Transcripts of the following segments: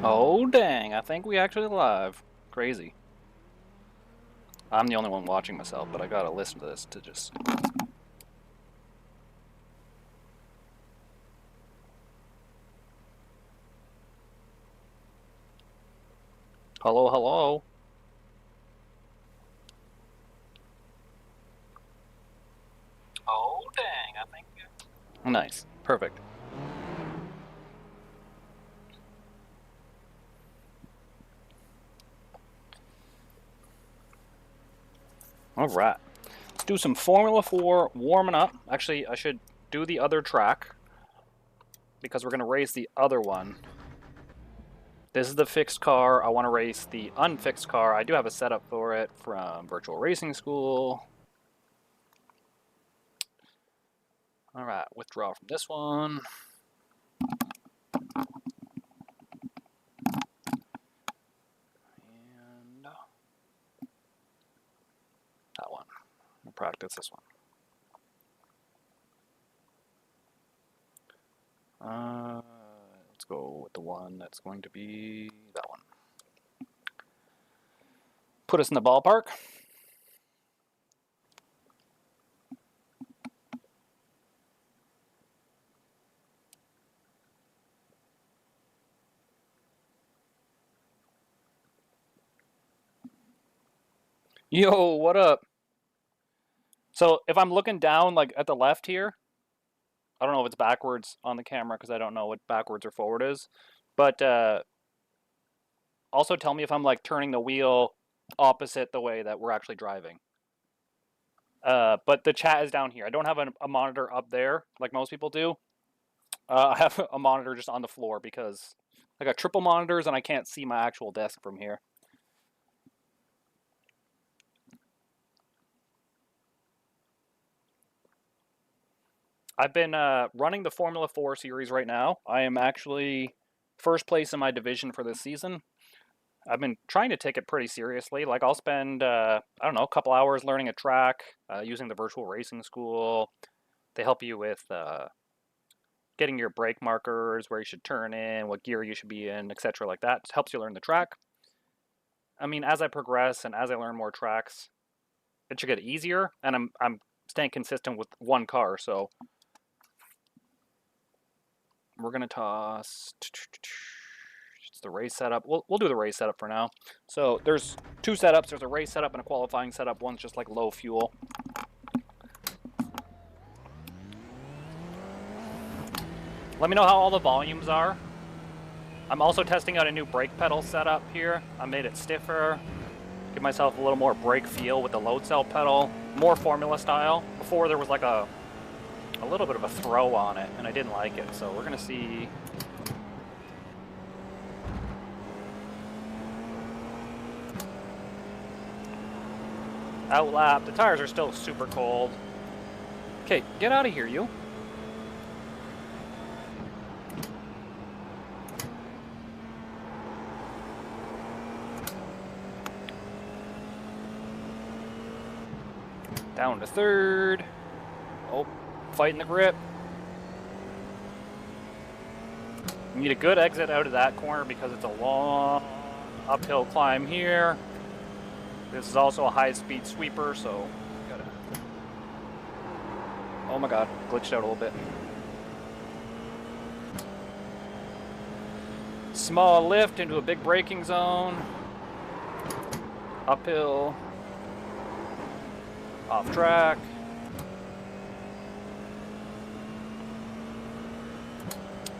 Oh, dang. I think we actually live. Crazy. I'm the only one watching myself, but I gotta listen to this to just... Hello, hello. Oh, dang. I think... Nice. Perfect. All right. Let's do some Formula 4 warming up. Actually, I should do the other track because we're going to race the other one. This is the fixed car. I want to race the unfixed car. I do have a setup for it from Virtual Racing School. All right, withdraw from this one. And that one. We'll practice this one. Let's go with the one that's going to be that one. Put us in the ballpark. Yo, what up? So if I'm looking down like at the left here, I don't know if it's backwards on the camera because I don't know what backwards or forward is, but also tell me if I'm like turning the wheel opposite the way that we're actually driving. But the chat is down here. I don't have a monitor up there like most people do. I have a monitor just on the floor because I got triple monitors and I can't see my actual desk from here. I've been running the Formula 4 series right now. I am actually first place in my division for this season. I've been trying to take it pretty seriously. Like I'll spend, I don't know, a couple hours learning a track, using the Virtual Racing School. They help you with getting your brake markers, where you should turn in, what gear you should be in, etc. like that. It helps you learn the track. I mean, as I progress and as I learn more tracks, it should get easier, and I'm staying consistent with one car, so we're gonna toss. It's the race setup. We'll do the race setup for now. So there's two setups. There's a race setup and a qualifying setup. One's just like low fuel. Let me know how all the volumes are. I'm also testing out a new brake pedal setup here. I made it stiffer, give myself a little more brake feel with the load cell pedal, more formula style. Before there was like a little bit of a throw on it, and I didn't like it. So we're gonna see. Outlap. The tires are still super cold. Okay, get out of here, you. Down to third. Oh, fighting the grip. You need a good exit out of that corner because it's a long uphill climb here. This is also a high-speed sweeper, so gotta... Oh my god, glitched out a little bit. Small lift into a big braking zone. Uphill. Off track.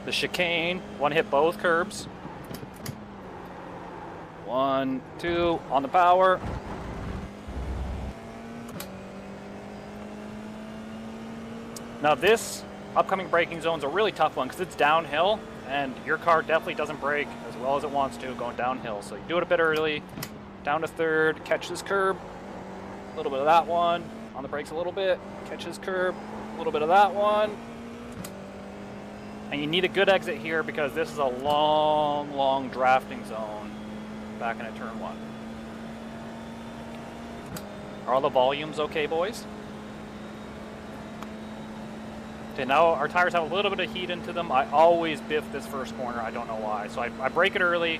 The chicane. One hit both curbs. 1, 2, on the power. Now this upcoming braking zone is a really tough one because it's downhill and your car definitely doesn't brake as well as it wants to going downhill. So you do it a bit early, down to third, catch this curb, a little bit of that one, on the brakes a little bit, catch this curb, a little bit of that one. And you need a good exit here because this is a long, long drafting zone back into turn one. Are all the volumes okay, boys? Okay, now our tires have a little bit of heat into them. I always biff this first corner. I don't know why. So I brake it early.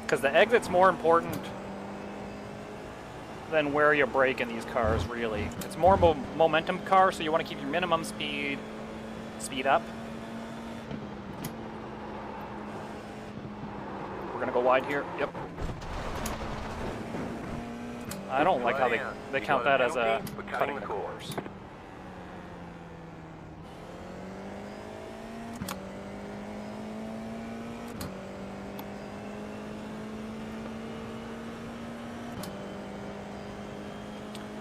Because the exit's more important than where you brake in these cars, really. It's more momentum car, so you want to keep your minimum speed up. We're going to go wide here. Yep. I don't like how they count that as a cutting the course.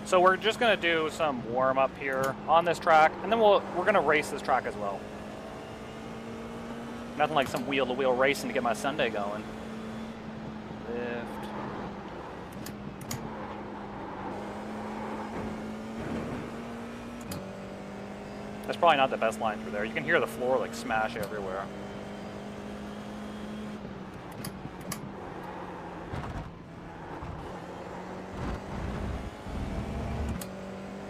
So we're just gonna do some warm up here on this track, and then we're gonna race this track as well. Nothing like some wheel-to-wheel racing to get my Sunday going. Lift. That's probably not the best line through there. You can hear the floor like smash everywhere.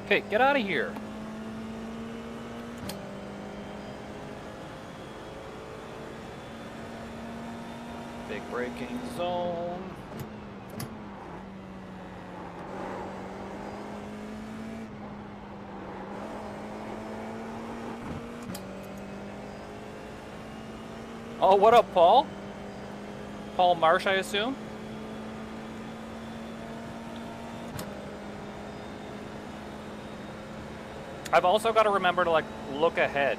Okay, get out of here. Big braking zone. Oh, what up, Paul? Paul Marsh, I assume? I've also got to remember to like look ahead.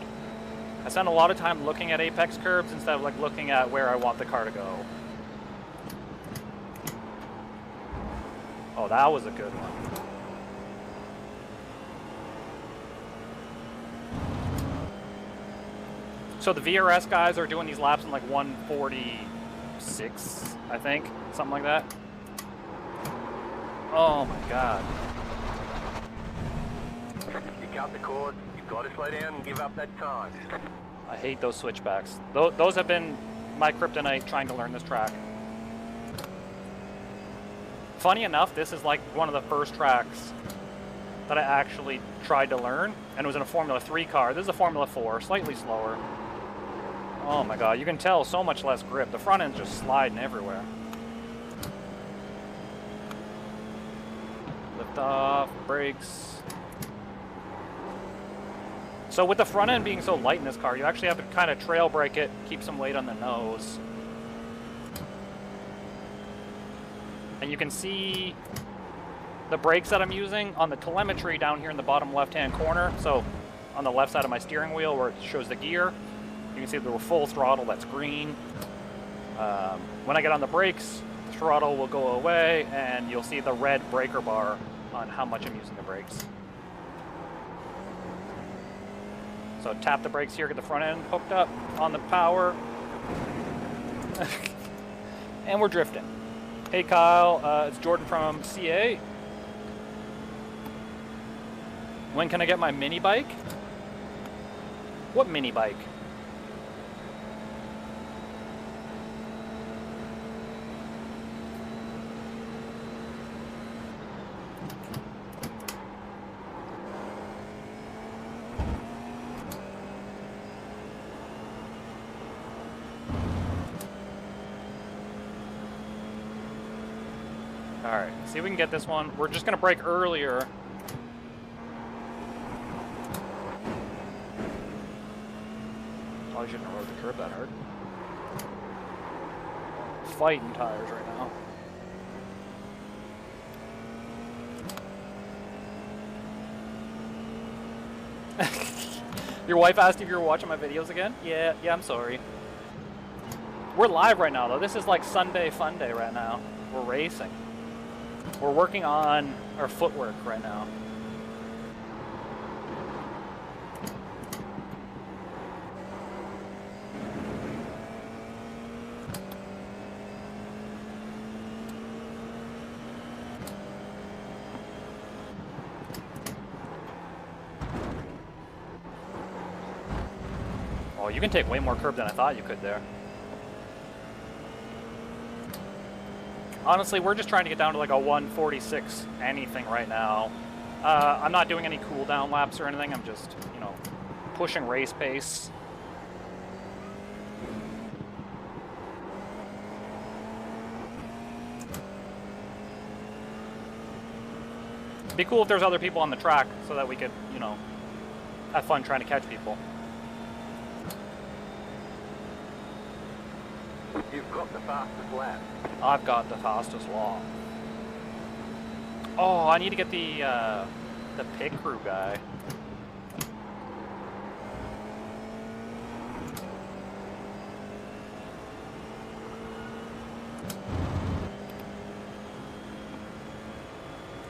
I spend a lot of time looking at apex curbs instead of like looking at where I want the car to go. Oh, that was a good one. So the VRS guys are doing these laps in like 146, I think, something like that. Oh my god. You got the cord, you've got to slow down and give up that time. I hate those switchbacks. Those have been my kryptonite trying to learn this track. Funny enough, this is like one of the first tracks that I actually tried to learn, and it was in a Formula 3 car. This is a Formula 4, slightly slower. Oh my god, you can tell so much less grip. The front end's just sliding everywhere. Lift off, brakes. So with the front end being so light in this car, you actually have to kind of trail brake it, keep some weight on the nose. And you can see the brakes that I'm using on the telemetry down here in the bottom left-hand corner. So on the left side of my steering wheel where it shows the gear, you can see the full throttle, that's green. When I get on the brakes, the throttle will go away and you'll see the red breaker bar on how much I'm using the brakes. So tap the brakes here, get the front end hooked up on the power. And we're drifting. Hey Kyle, it's Jordan from CA. When can I get my mini bike? What mini bike? Alright, see if we can get this one. We're just going to brake earlier. Probably shouldn't have rode the curb that hard. Fighting tires right now. Your wife asked if you were watching my videos again? Yeah, I'm sorry. We're live right now, though. This is like Sunday fun day right now. We're racing. We're working on our footwork right now. Oh, you can take way more curb than I thought you could there. Honestly, we're just trying to get down to like a 146 anything right now. I'm not doing any cooldown laps or anything. I'm just, you know, pushing race pace. It'd be cool if there's other people on the track so that we could, you know, have fun trying to catch people. You've got the fastest lap. I've got the fastest lap. Oh, I need to get the pit crew guy.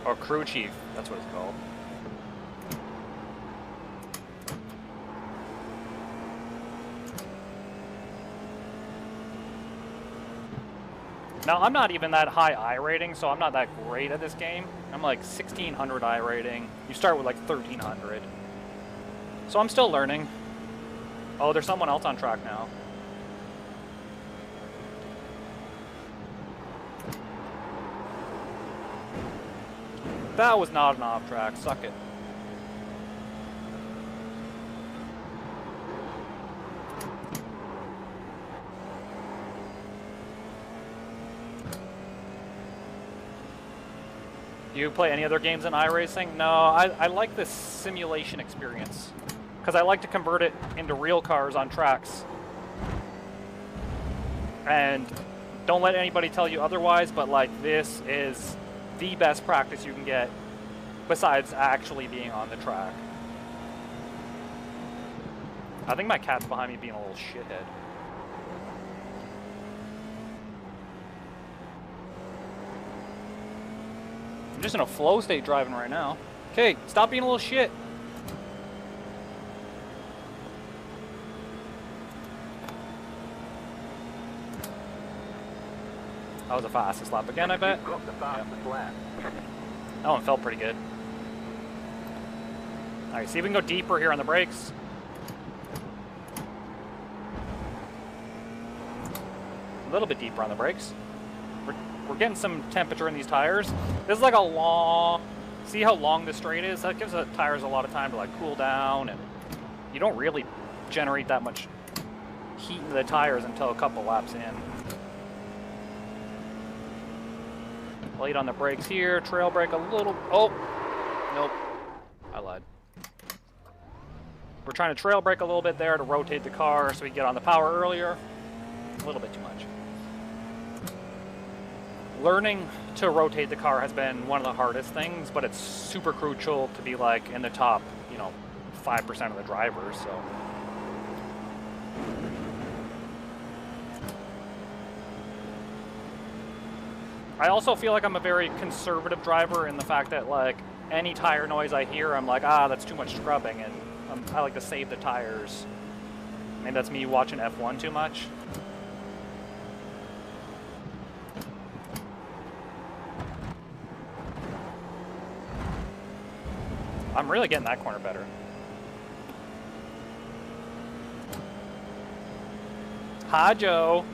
Or crew chief, that's what it's called. Now, I'm not even that high I rating, so I'm not that great at this game. I'm like 1600 I rating. You start with like 1300. So I'm still learning. Oh, there's someone else on track now. That was not an off track. Suck it. Do you play any other games in iRacing? No, I like this simulation experience. Because I like to convert it into real cars on tracks. And don't let anybody tell you otherwise, but like this is the best practice you can get besides actually being on the track. I think my cat's behind me being a little shithead. I'm just in a flow state driving right now. Okay, stop being a little shit. That was the fastest lap again, I bet. You've got the fastest lap. That one felt pretty good. Alright, see if we can go deeper here on the brakes. A little bit deeper on the brakes. We're getting some temperature in these tires. This is like a long... See how long this straight is? That gives the tires a lot of time to like cool down, and you don't really generate that much heat into the tires until a couple laps in. Late on the brakes here, trail brake a little... Oh! Nope. I lied. We're trying to trail brake a little bit there to rotate the car so we can get on the power earlier. A little bit too much. Learning to rotate the car has been one of the hardest things, but it's super crucial to be like in the top, you know, 5% of the drivers, so... I also feel like I'm a very conservative driver in the fact that, like, any tire noise I hear, I'm like, ah, that's too much scrubbing, and I like to save the tires. Maybe that's me watching F1 too much. I'm really getting that corner better. Hi, Joe.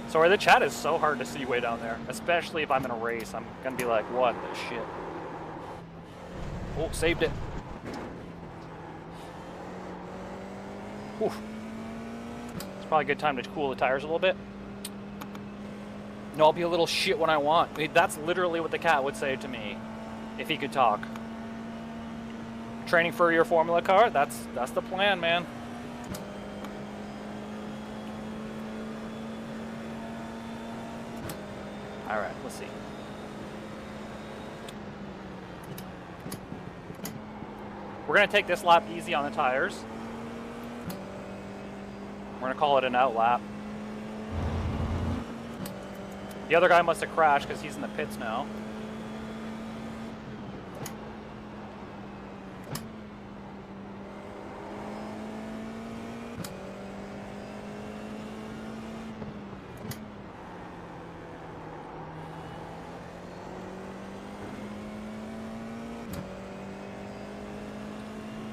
Sorry, the chat is so hard to see way down there, especially if I'm in a race. I'm gonna be like, what the shit? Oh, saved it. Whew. It's probably a good time to cool the tires a little bit. No, I'll be a little shit when I want. I mean, that's literally what the cat would say to me if he could talk. Training for your Formula car? That's the plan, man. All right, let's see. We're gonna take this lap easy on the tires. We're gonna call it an out lap. The other guy must have crashed because he's in the pits now.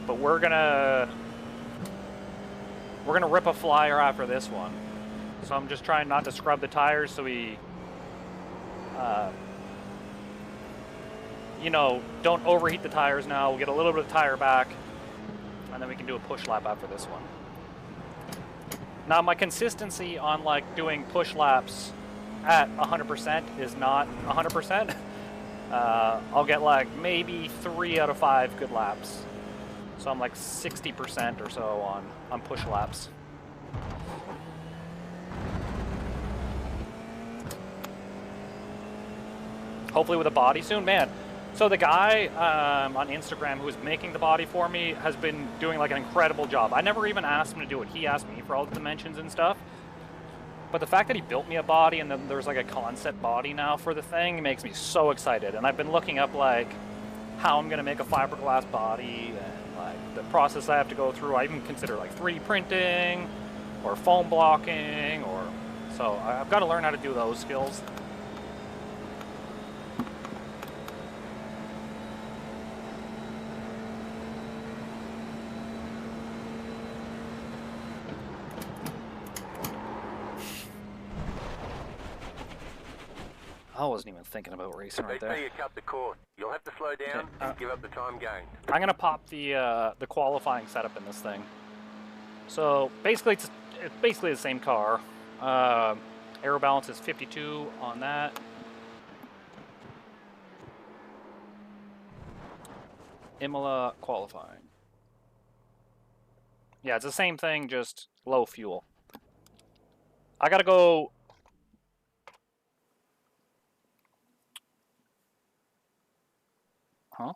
But we're gonna rip a flyer after this one. So I'm just trying not to scrub the tires so we you know, don't overheat the tires now. We'll get a little bit of tire back, and then we can do a push lap after this one. Now, my consistency on, like, doing push laps at 100% is not 100%. I'll get, like, maybe 3 out of 5 good laps. So I'm, like, 60% or so on push laps. Hopefully with a body soon. Man, so the guy on Instagram who was making the body for me has been doing like an incredible job. I never even asked him to do it. He asked me for all the dimensions and stuff. But the fact that he built me a body and then there's like a concept body now for the thing makes me so excited. And I've been looking up like how I'm going to make a fiberglass body and like the process I have to go through. I even consider like 3D printing or foam blocking, or so I've got to learn how to do those skills. I wasn't even thinking about racing right there. They say you cut the cord. You'll have to slow down and give up the time gained. I'm gonna pop the qualifying setup in this thing. So basically, it's basically the same car. Aero balance is 52 on that. Imola qualifying. Yeah, it's the same thing, just low fuel. I gotta go. Huh?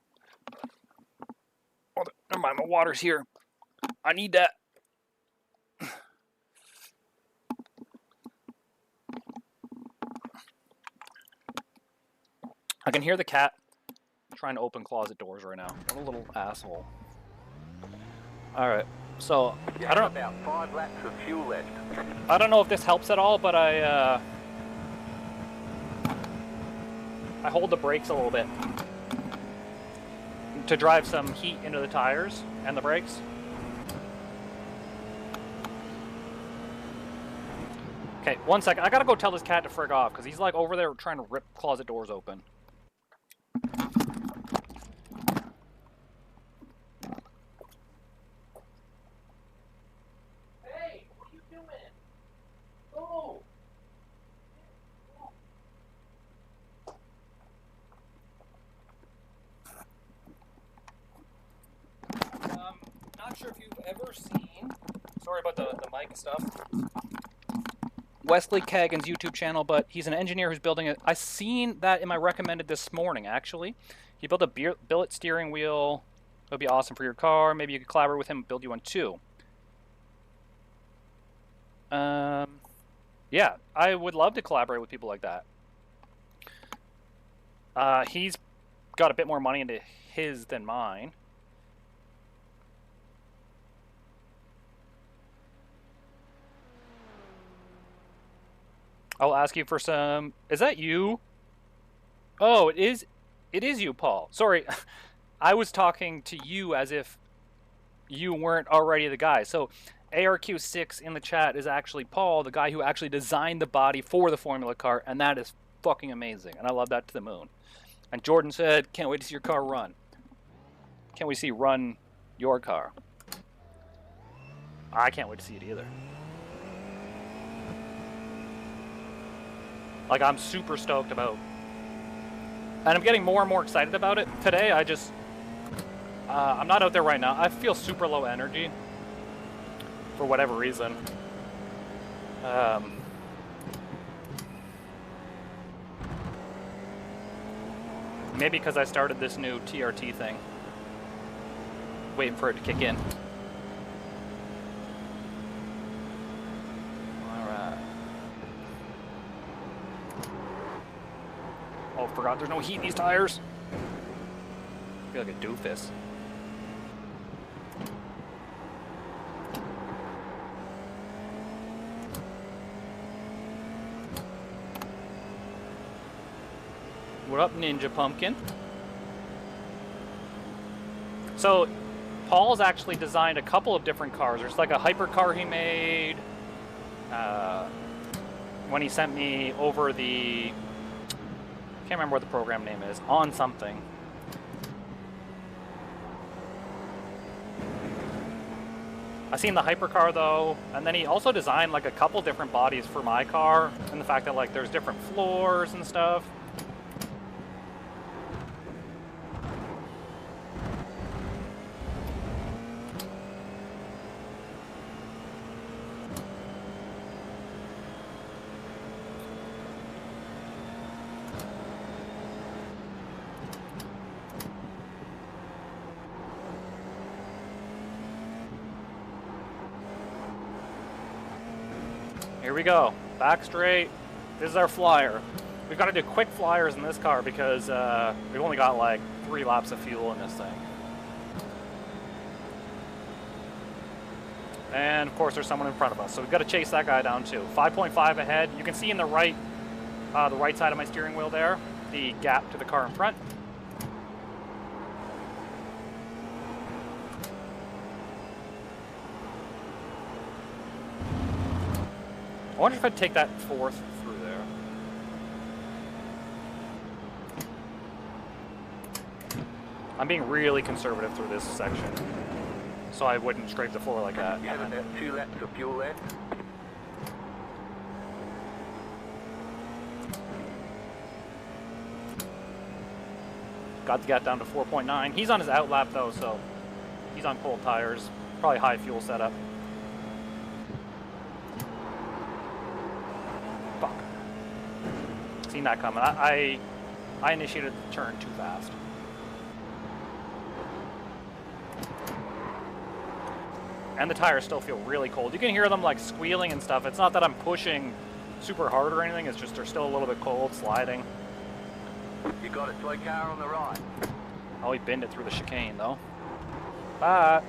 Oh, never mind, my water's here. I need that. I can hear the cat trying to open closet doors right now. What a little asshole. Alright, so I don't know. About 5 laps of fuel left. I don't know if this helps at all, but I hold the brakes a little bit to drive some heat into the tires and the brakes. Okay, 1 second. I gotta go tell this cat to frig off because he's like over there trying to rip closet doors open. Hey, what are you doing? Go! Not sure if you've ever seen, sorry about the mic stuff, Wesley Kagan's YouTube channel, but he's an engineer who's building it. I seen that in my recommended this morning, actually. He built a billet steering wheel. It would be awesome for your car. Maybe you could collaborate with him and build you one too. Yeah, I would love to collaborate with people like that. He's got a bit more money into his than mine. I'll ask you for some. Is that you? Oh, it is you, Paul. Sorry. I was talking to you as if you weren't already the guy. So ARQ6 in the chat is actually Paul, the guy who actually designed the body for the Formula car, and that is fucking amazing. And I love that to the moon. And Jordan said, can't wait to see your car run. Can't wait to see you run your car. I can't wait to see it either. Like, I'm super stoked about, and I'm getting more and more excited about it. Today, I just, I'm not out there right now. I feel super low energy for whatever reason. Maybe because I started this new TRT thing. Waiting for it to kick in. Oh, forgot there's no heat in these tires. I feel like a doofus. What up, Ninja Pumpkin? So, Paul's actually designed a couple of different cars. There's like a hypercar he made when he sent me over the, can't remember what the program name is, on something. I seen the hypercar though, and then he also designed like a couple different bodies for my car, and the fact that like there's different floors and stuff. Here we go, back straight. This is our flyer. We've got to do quick flyers in this car because we've only got like 3 laps of fuel in this thing. And of course there's someone in front of us, so we've got to chase that guy down too. 5.5 ahead. You can see in the right side of my steering wheel there, the gap to the car in front. I wonder if I'd take that 4th through there. I'm being really conservative through this section, so I wouldn't scrape the floor like that. You have about 2 laps of fuel left. Got the gap down to 4.9. He's on his out lap though, so he's on cold tires. Probably high fuel setup. Fuck. Seen that coming. I initiated the turn too fast. And the tires still feel really cold. You can hear them like squealing and stuff. It's not that I'm pushing super hard or anything, it's just they're still a little bit cold, sliding. You got a slow car on the right. Oh, he binned it through the chicane though. Bye.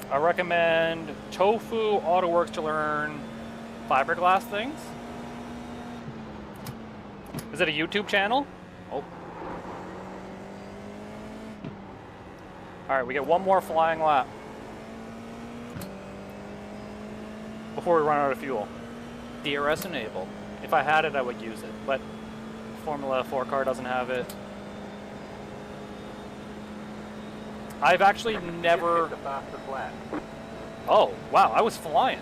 I recommend Tofu AutoWorks to learn fiberglass things. Is it a YouTube channel? Oh. Alright, we get one more flying lap before we run out of fuel. DRS enabled. If I had it, I would use it, but Formula 4 car doesn't have it. I've actually never... The fastest lap. Oh, wow, I was flying.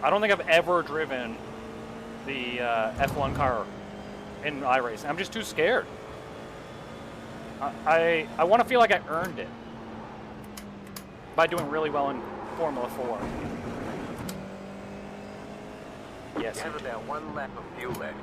I don't think I've ever driven the F1 car in iRacing. I'm just too scared. I want to feel like I earned it by doing really well in Formula 4. Yes. You have about 1 lap of fuel left.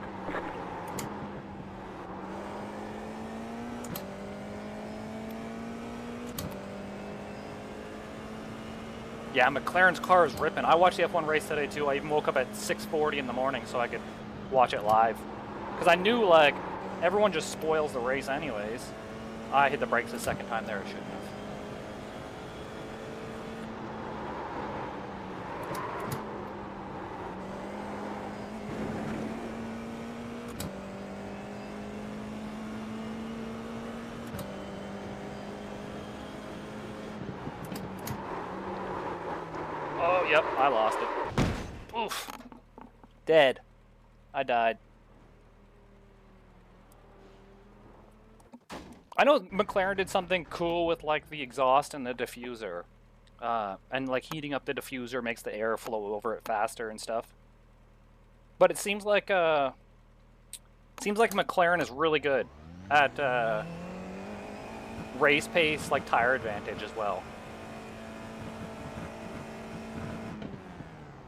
Yeah, McLaren's car is ripping. I watched the F1 race today too. I even woke up at 6:40 in the morning so I could watch it live. Because I knew like everyone just spoils the race anyways. I hit the brakes the second time there, I shouldn't have. Oh, yep, I lost it. Oof. Dead. I died. I know McLaren did something cool with like the exhaust and the diffuser. And like heating up the diffuser makes the air flow over it faster and stuff. But it seems like McLaren is really good at race pace, like tire advantage as well.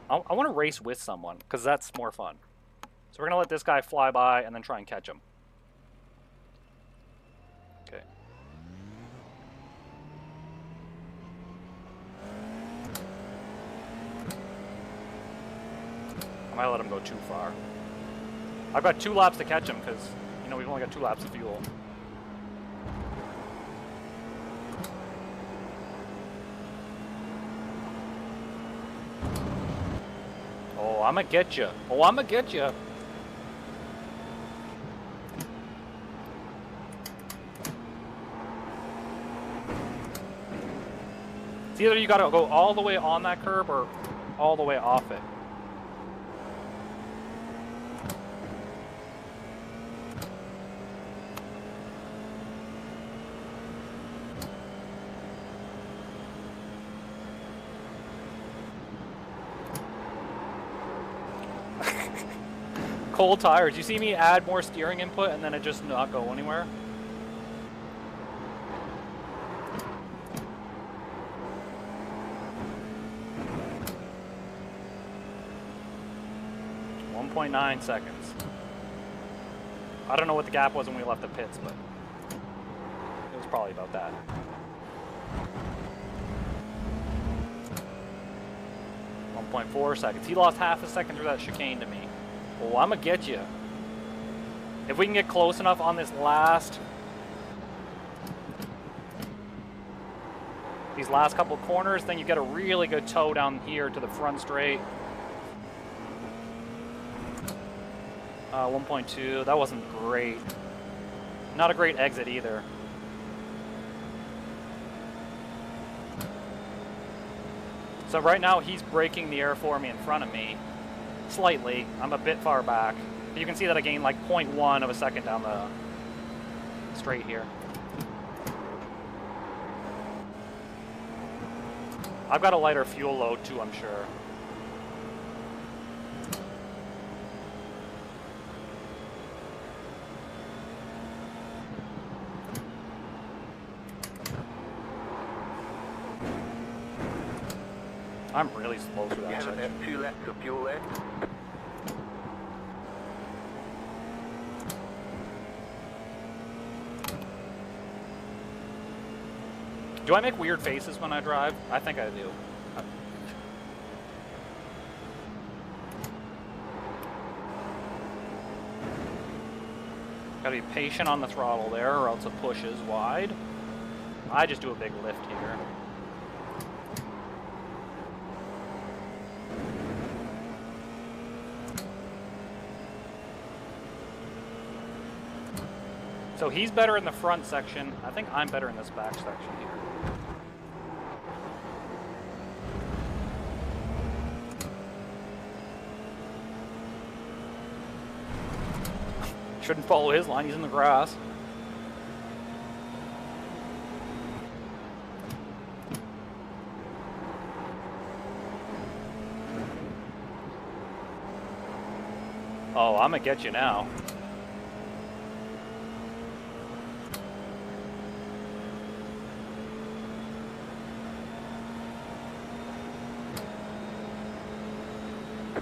I want to race with someone, because that's more fun. So we're going to let this guy fly by and then try and catch him. Okay. I might let him go too far. I've got 2 laps to catch him, because, you know, we've only got 2 laps of fuel. Oh, I'ma get you. Oh, I'ma get you. It's either you gotta go all the way on that curb or all the way off it. Cold tires. You see me add more steering input and then it just not go anywhere? .9 seconds. I don't know what the gap was when we left the pits, but it was probably about that. .4 seconds. He lost half a second through that chicane to me. Oh, I'm gonna get you. If we can get close enough on this these last couple of corners, then you get a really good toe down here to the front straight. 1.2, that wasn't great. Not a great exit either. So right now he's braking the air for me in front of me. Slightly. I'm a bit far back. You can see that I gained like 0.1 of a second down the straight here. I've got a lighter fuel load too, I'm sure. I'm really slow through that section. You have about 2 laps of fuel left. Do I make weird faces when I drive? I think I do. Gotta be patient on the throttle there or else it pushes wide. I just do a big lift here. So he's better in the front section. I think I'm better in this back section here. Shouldn't follow his line, he's in the grass. Oh, I'm gonna get you now.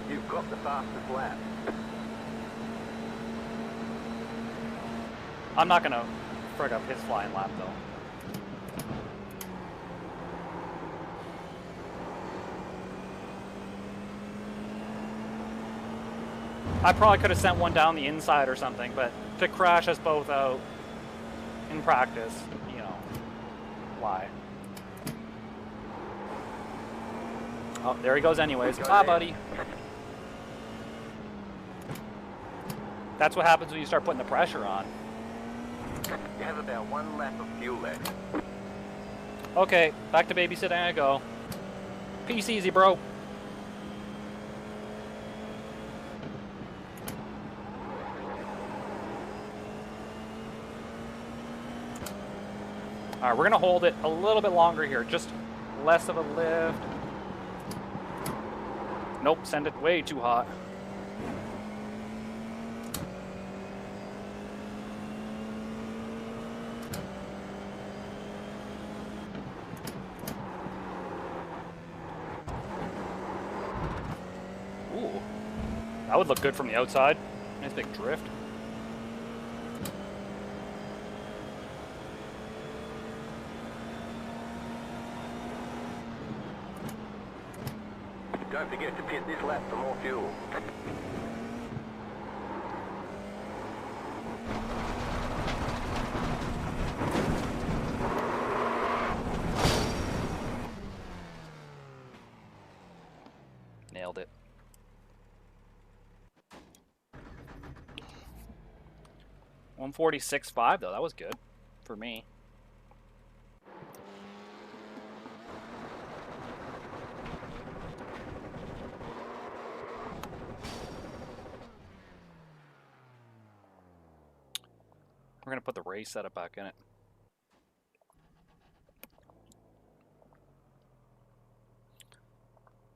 You've got the fastest lap. I'm not gonna frig up his flying lap though. I probably could have sent one down the inside or something, but to crash us both out in practice, you know, why? Oh, there he goes anyways. Bye, buddy. That's what happens when you start putting the pressure on. You have about 1 lap of fuel left. Okay, back to babysitting I go. Peace easy, bro. Alright, we're gonna hold it a little bit longer here, just less of a lift. Nope, send it way too hot. Ooh, that would look good from the outside. Nice big drift. Don't forget to pit this lap for more fuel. Nailed it. .146.5 though, that was good for me. We're gonna put the race setup back in it.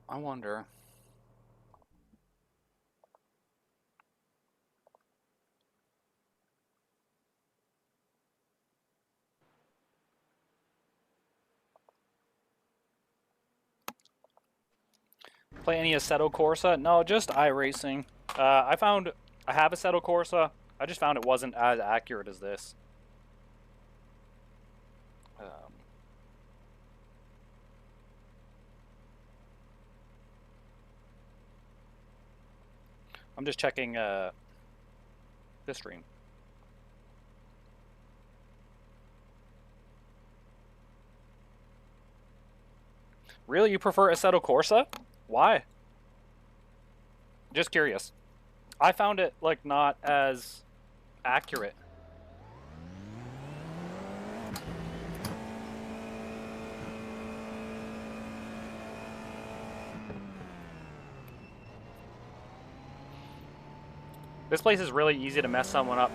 I wonder. Play any Assetto Corsa? No, just iRacing. I have Assetto Corsa. I just found it wasn't as accurate as this. I'm just checking this stream. Really, you prefer Assetto Corsa? Why? Just curious. I found it like not as accurate. This place is really easy to mess someone up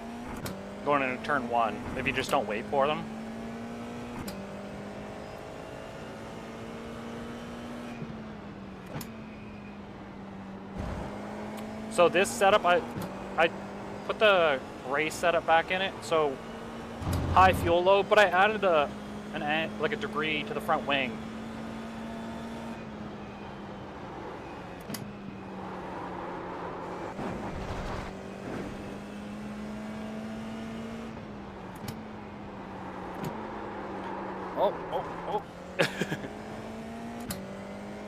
going into turn 1 if you just don't wait for them. So this setup, I put the race setup back in it, so high fuel load, but I added like a degree to the front wing. Oh.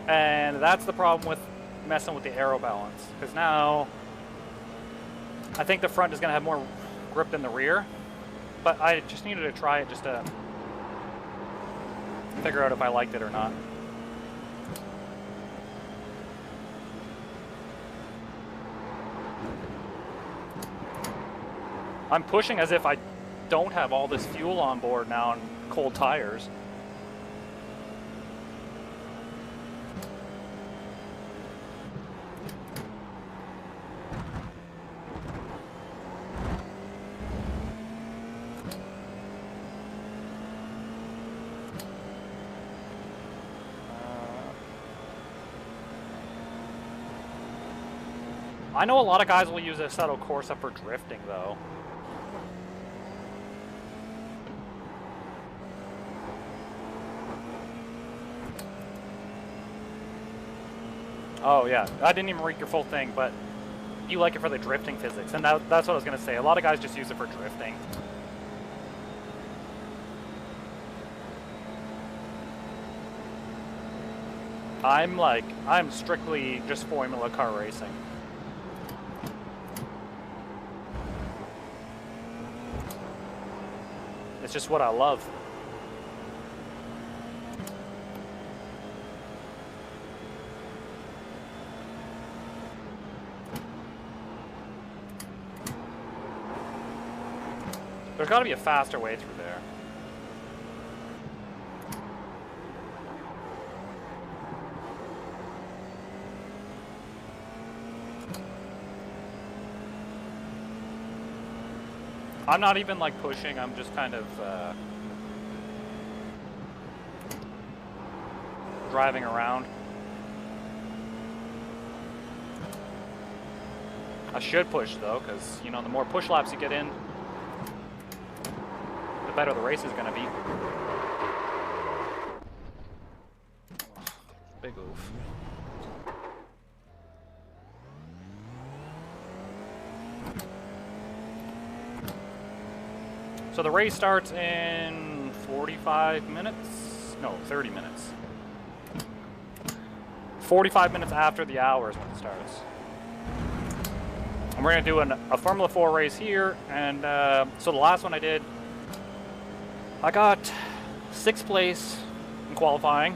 And that's the problem with messing with the aero balance, because now I think the front is going to have more grip than the rear, but I just needed to try it just to figure out if I liked it or not. I'm pushing as if I don't have all this fuel on board now and cold tires. I know a lot of guys will use Assetto Corsa for drifting, though. Oh, yeah. I didn't even read your full thing, but you like it for the drifting physics, and that's what I was going to say. A lot of guys just use it for drifting. I'm strictly just Formula car racing. It's just what I love. There's got to be a faster way through there. I'm not even like pushing, I'm just kind of driving around. I should push though, because you know, the more push laps you get in, the better the race is going to be. Big oof. So the race starts in 45 minutes? No, 30 minutes. 45 minutes after the hour is when it starts. And we're going to do a Formula 4 race here, and so the last one I did, I got 6th place in qualifying.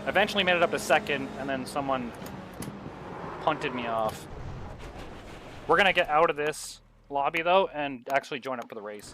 Eventually made it up to 2nd, and then someone punted me off. We're going to get out of this lobby, though, and actually join up for the race.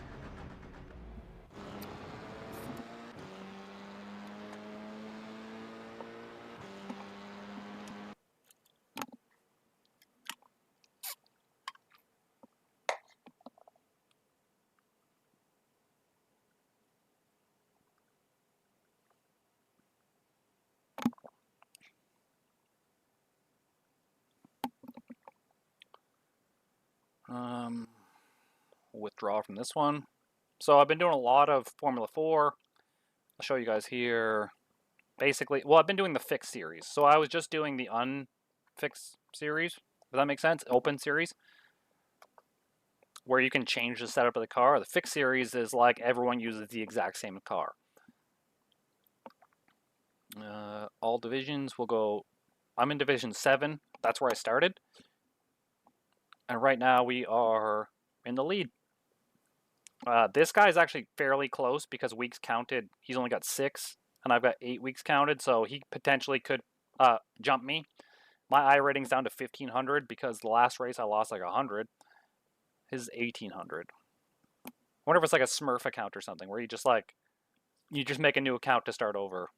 Withdraw from this one. So I've been doing a lot of Formula 4. I'll show you guys here. Basically, well, I've been doing the fixed series. So I was just doing the unfixed series. Does that make sense? Open series. Where you can change the setup of the car. The fixed series is like everyone uses the exact same car. All divisions will go. I'm in Division 7. That's where I started. And right now we are in the lead. This guy is actually fairly close because weeks counted. He's only got 6, and I've got 8 weeks counted, so he potentially could jump me. My I rating's down to 1,500 because the last race I lost like 100. His is 1,800. I wonder if it's like a Smurf account or something where you just make a new account to start over.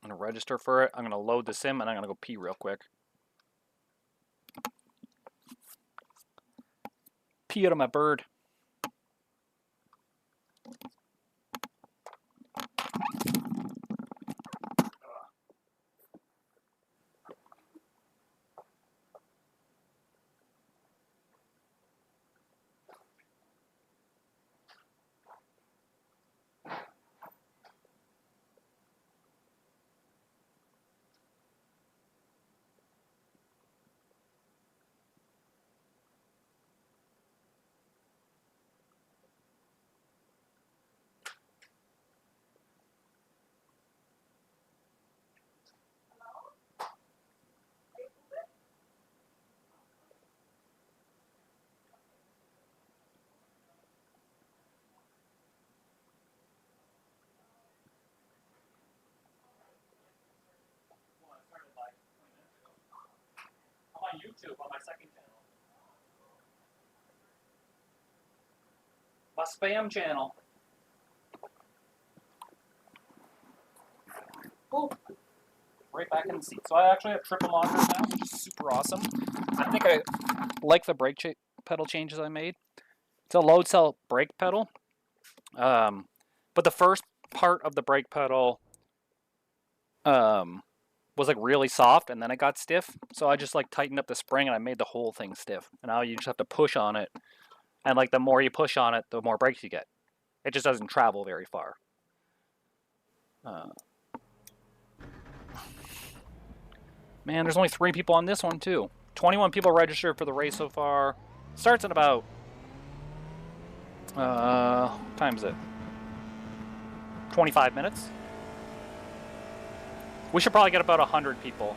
I'm going to register for it. I'm going to load the sim, and I'm going to go pee real quick. Pee out of my bird. On YouTube, on my second channel. My spam channel. Oh, right back in the seat. So I actually have triple monitors now, which is super awesome. I think I like the brake pedal changes I made. It's a load cell brake pedal. But the first part of the brake pedal was like really soft, and then it got stiff. So I just like tightened up the spring and I made the whole thing stiff. And now you just have to push on it, and like the more you push on it, the more brakes you get. It just doesn't travel very far. Man, there's only 3 people on this one too. 21 people registered for the race so far. Starts in about what time is it? 25 minutes. We should probably get about 100 people.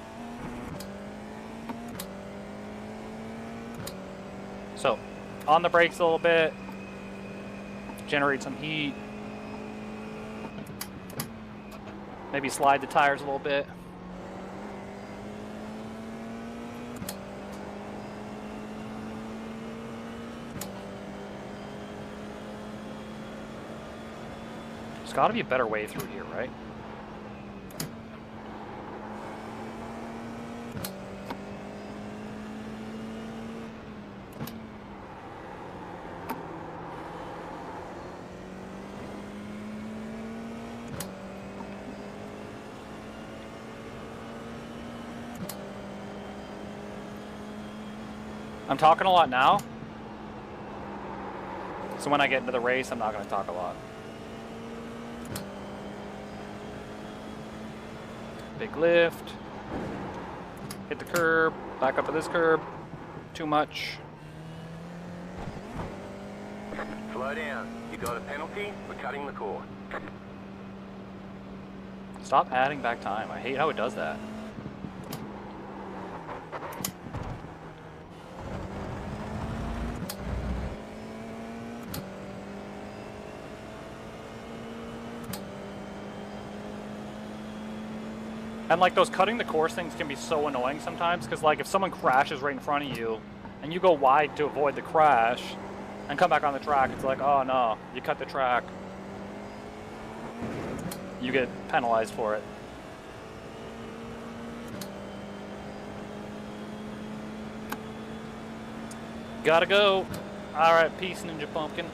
So, on the brakes a little bit. Generate some heat. Maybe slide the tires a little bit. There's got to be a better way through here, right? I'm talking a lot now, so when I get into the race, I'm not going to talk a lot. Big lift, hit the curb, back up to this curb, too much. Slow down. You got a penalty for cutting the cord. Stop adding back time. I hate how it does that. And like those cutting the course things can be so annoying sometimes, because like if someone crashes right in front of you and you go wide to avoid the crash and come back on the track, it's like, oh no, you cut the track. You get penalized for it. Gotta go. Alright, peace, Ninja Pumpkin.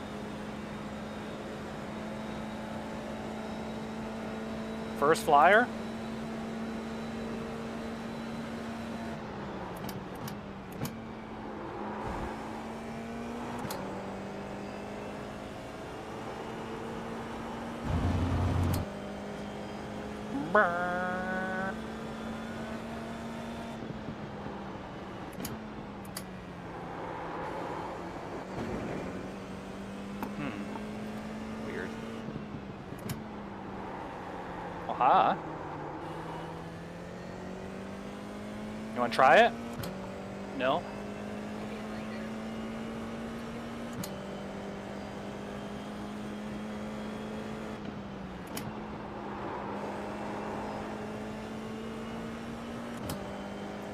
First flyer. Brrr. Weird. Oh, hi. You want to try it? No?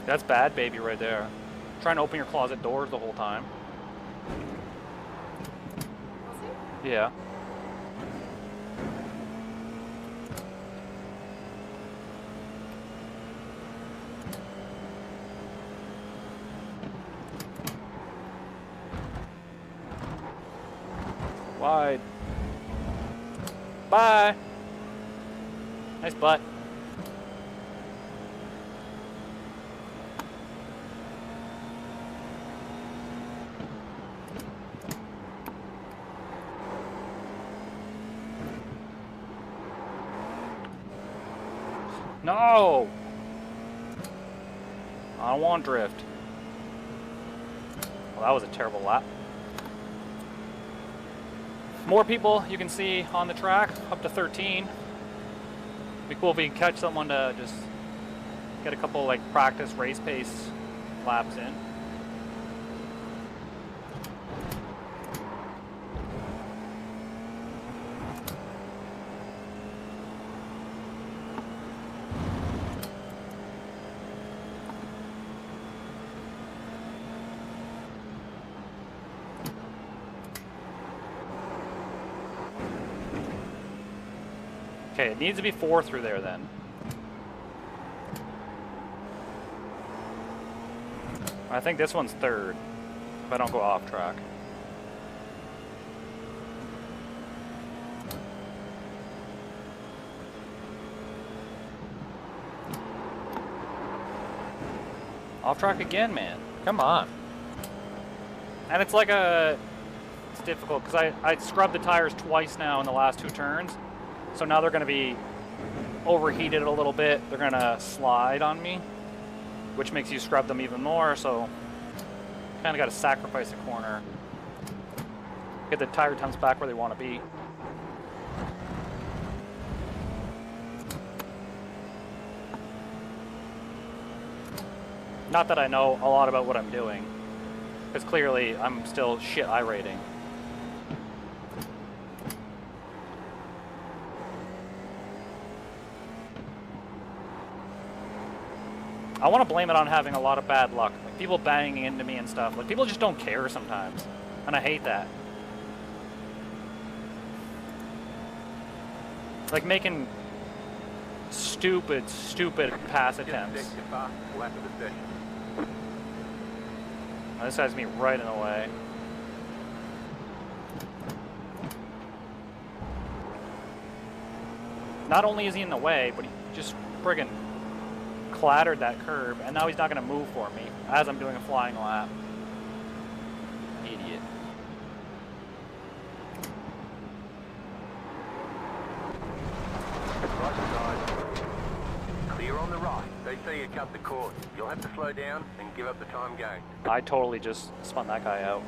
That's bad, baby, right there. Trying to open your closet doors the whole time. Yeah. Wide. Bye. Nice butt. No! I don't want drift. Well, that was a terrible lap. More people you can see on the track, up to 13. Be cool if we can catch someone to just get a couple like practice race pace laps in. Okay, it needs to be 4 through there then. I think this one's 3rd, if I don't go off track. Off track again, man. Come on. And it's like it's difficult because I scrubbed the tires twice now in the last 2 turns. So now they're going to be overheated a little bit. They're going to slide on me, which makes you scrub them even more. So kind of got to sacrifice a corner. Get the tire temps back where they want to be. Not that I know a lot about what I'm doing, because clearly I'm still shit iRating. I want to blame it on having a lot of bad luck. Like people banging into me and stuff. Like people just don't care sometimes. And I hate that. Like making stupid pass attempts. Oh, this has me right in the way. Not only is he in the way, but he just friggin' clattered that curb, and now he's not going to move for me as I'm doing a flying lap. Idiot. Right side. Clear on the right. They say you cut the cord. You'll have to slow down and give up the time gained. I totally just spun that guy out.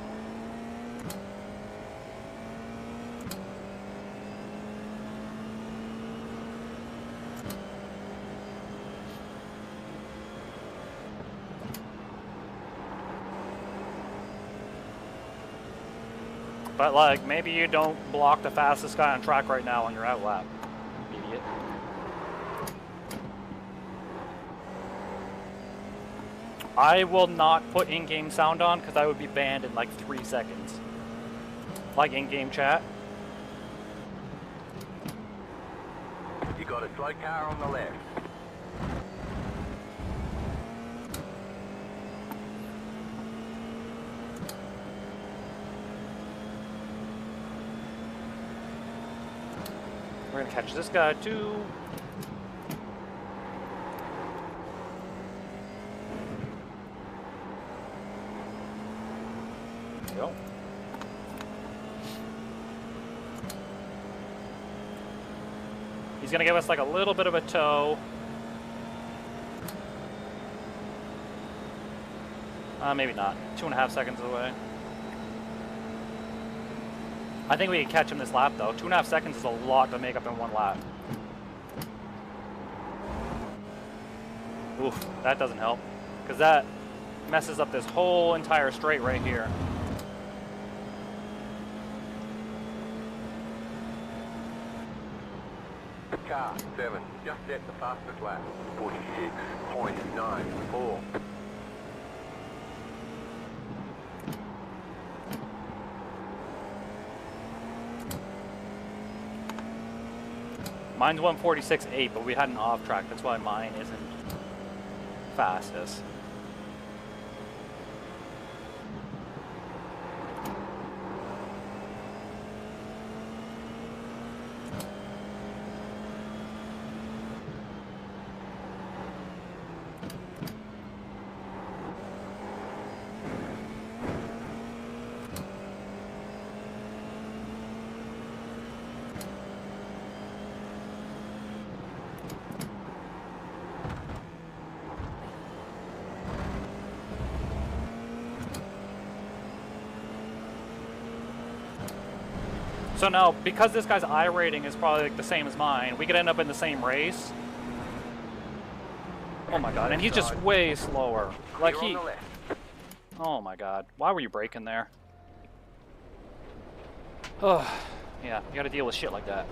But like, maybe you don't block the fastest guy on track right now on your out lap, idiot. I will not put in-game sound on because I would be banned in like 3 seconds. Like in-game chat. You got a slow car on the left. We're gonna catch this guy too. There we go. He's gonna give us like a little bit of a tow. Maybe not. 2.5 seconds away. I think we can catch him this lap though. 2.5 seconds is a lot to make up in one lap. Oof, that doesn't help. Because that messes up this whole entire straight right here. Car 7, just set the fastest lap. 46.94. Mine's 146.8, but we had an off track. That's why mine isn't fastest. So now, because this guy's I rating is probably like the same as mine, we could end up in the same race. Oh my god, and he's just way slower. Like he... Oh my god, why were you braking there? Oh, yeah, you gotta deal with shit like that.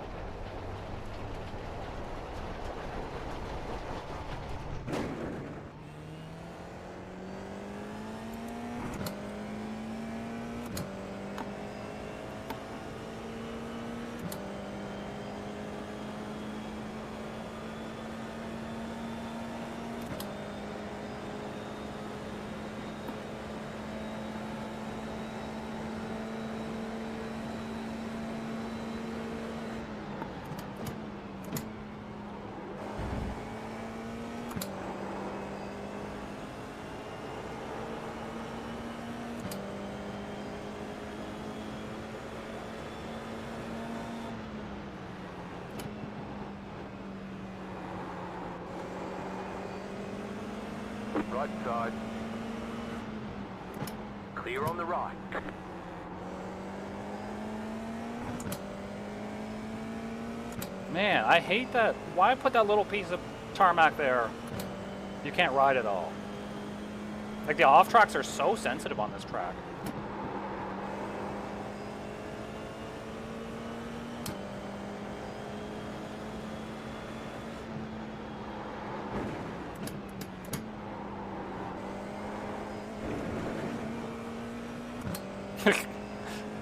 Right side. Clear on the right. Man, I hate that. Why put that little piece of tarmac there? You can't ride at all. Like the off tracks are so sensitive on this track.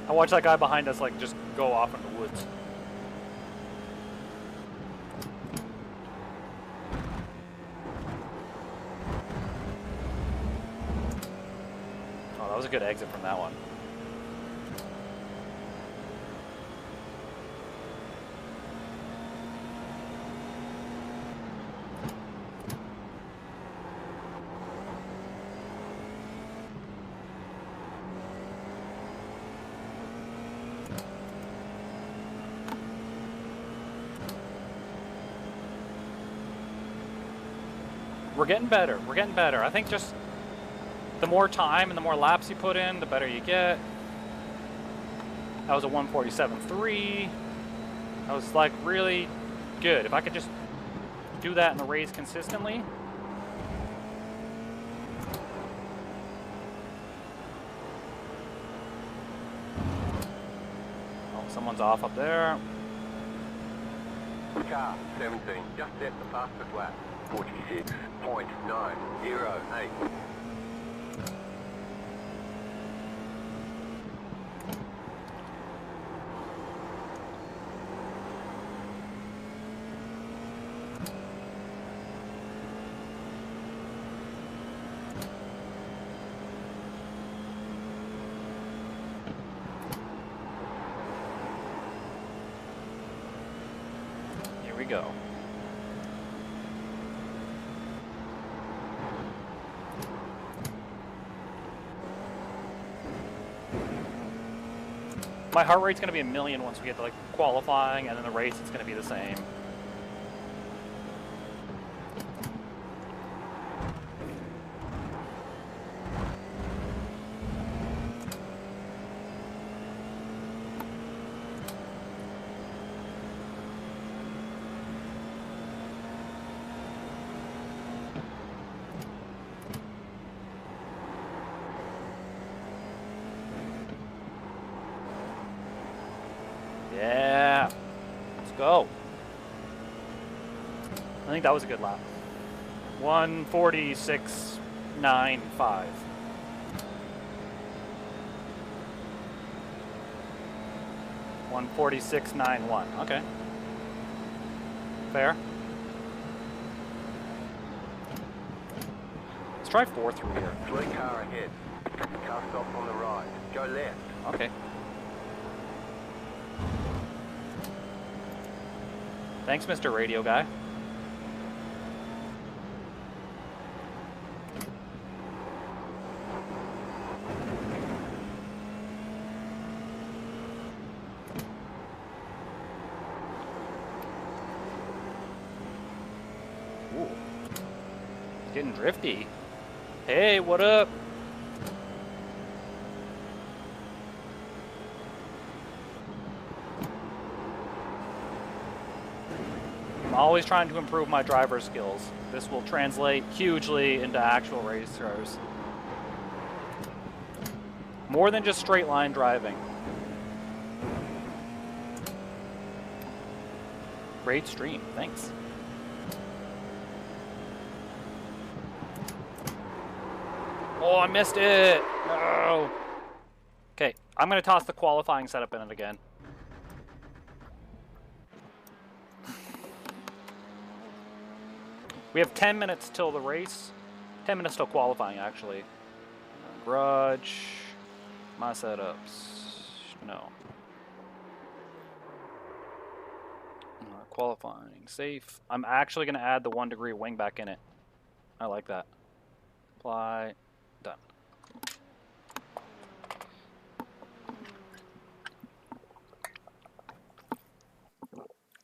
I watched that guy behind us like just go off in the woods. Oh, that was a good exit from that one. We're getting better. We're getting better. I think just the more time and the more laps you put in, the better you get. That was a 147.3. That was like really good. If I could just do that in the race consistently. Oh, someone's off up there. Car 17, just set the fastest lap. 46.908. we go. My heart rate's going to be 1,000,000 once we get to like qualifying, and then the race it's going to be the same. Yeah, let's go. I think that was a good lap. 1:46.95. $1:46.91. Okay. Fair. Let's try 4-3 here. Fleet car ahead. Car stop on the right. Go left. Okay. Thanks, Mr. Radio Guy. Ooh. Getting drifty. Hey, what up? I'm always trying to improve my driver skills. This will translate hugely into actual racers. More than just straight line driving. Great stream, thanks. Oh, I missed it! No! Okay, I'm gonna toss the qualifying setup in it again. We have 10 minutes till the race. 10 minutes till qualifying, actually. Garage. My setups. No. Qualifying. Safe. I'm actually going to add the 1 degree wing back in it. I like that. Apply. Done.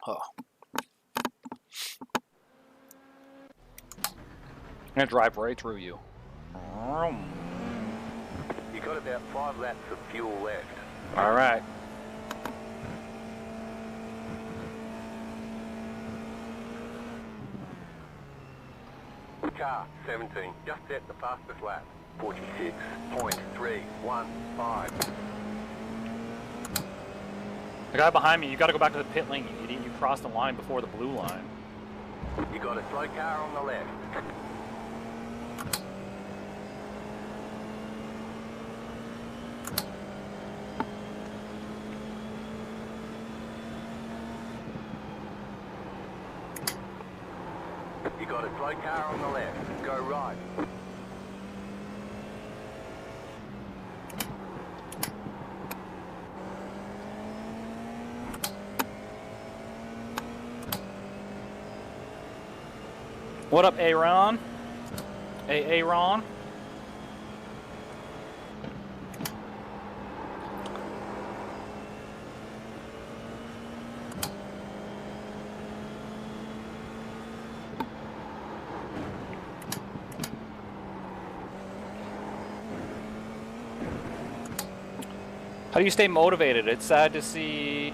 Oh. I'm gonna drive right through you. You got about 5 laps of fuel left. All right. Car 17, just set the fastest lap. 46.315. The guy behind me, you gotta go back to the pit lane, you idiot. You crossed the line before the blue line. You got a slow car on the left. You got a slow car on the left. Go right. What up, Aaron? Hey, Aaron. How do you stay motivated? It's sad to see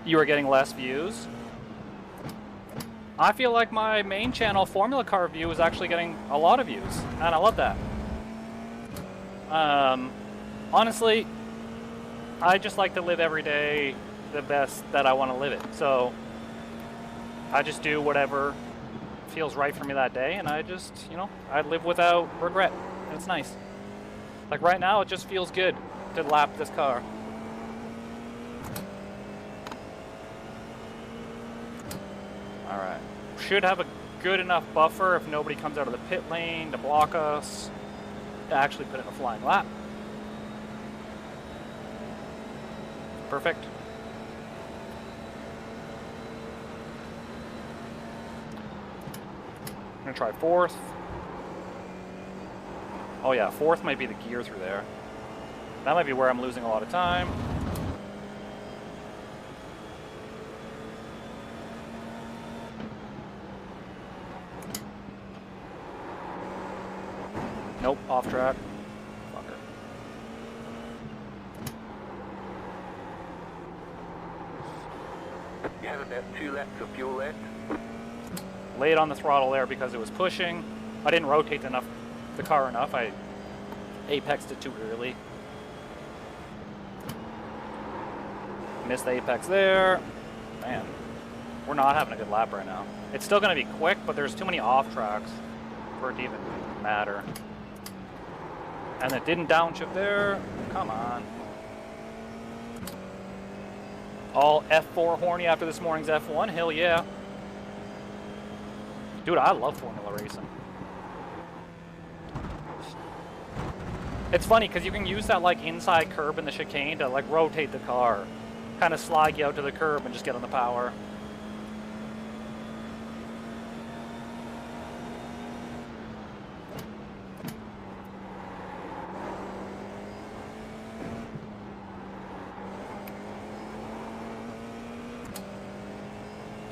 you are getting less views. I feel like my main channel, Formula Car View, is actually getting a lot of views, and I love that. Honestly, I just like to live every day the best that I want to live it. So I just do whatever feels right for me that day, and I just, you know, I live without regret. And it's nice. Like right now, it just feels good to lap this car. All right. Should have a good enough buffer if nobody comes out of the pit lane to block us to actually put in a flying lap. I'm gonna try fourth. Oh yeah, fourth might be the gear through there. That might be where I'm losing a lot of time. Nope, off track. Fucker. You have about 2 laps of fuel left. Laid on the throttle there because it was pushing. I didn't rotate the car enough. I apexed it too early. Missed the apex there. Man, we're not having a good lap right now. It's still going to be quick, but there's too many off tracks for it to even matter. And it didn't downshift there. Come on. All F4 horny after this morning's F1. Hell yeah. Dude, I love Formula racing. It's funny because you can use that like inside curb in the chicane to like rotate the car. Kind of slide you out to the curb and just get on the power.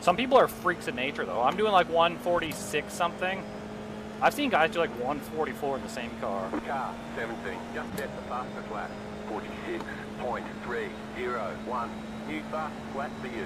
Some people are freaks of nature though. I'm doing like 146 something. I've seen guys do like 144 in the same car. Car 17, just set the fastest lap. 46.301. New fastest lap for you.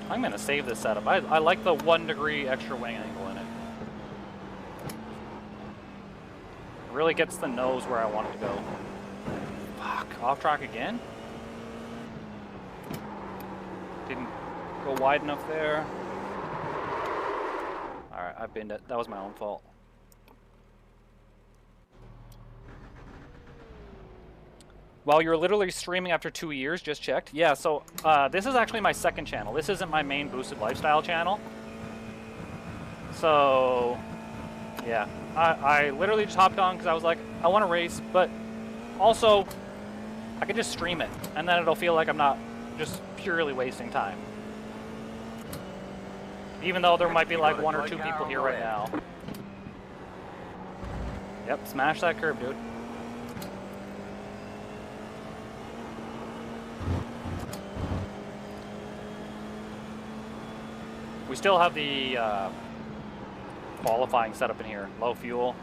I'm going to save this setup. I like the 1 degree extra wing angle in it. It really gets the nose where I want it to go. Fuck, off track again? Didn't go wide enough there. Alright, I've binned it. That was my own fault. Well, you're literally streaming after 2 years, just checked. Yeah, so this is actually my second channel. This isn't my main Boosted Lifestyle channel. So, yeah. I literally just hopped on because I was like, I want to race, but also, I can just stream it. And then it'll feel like I'm not just purely wasting time. Even though there might be like 1 or 2 people here right now. Yep, smash that curb, dude. We still have the qualifying setup in here. Low fuel.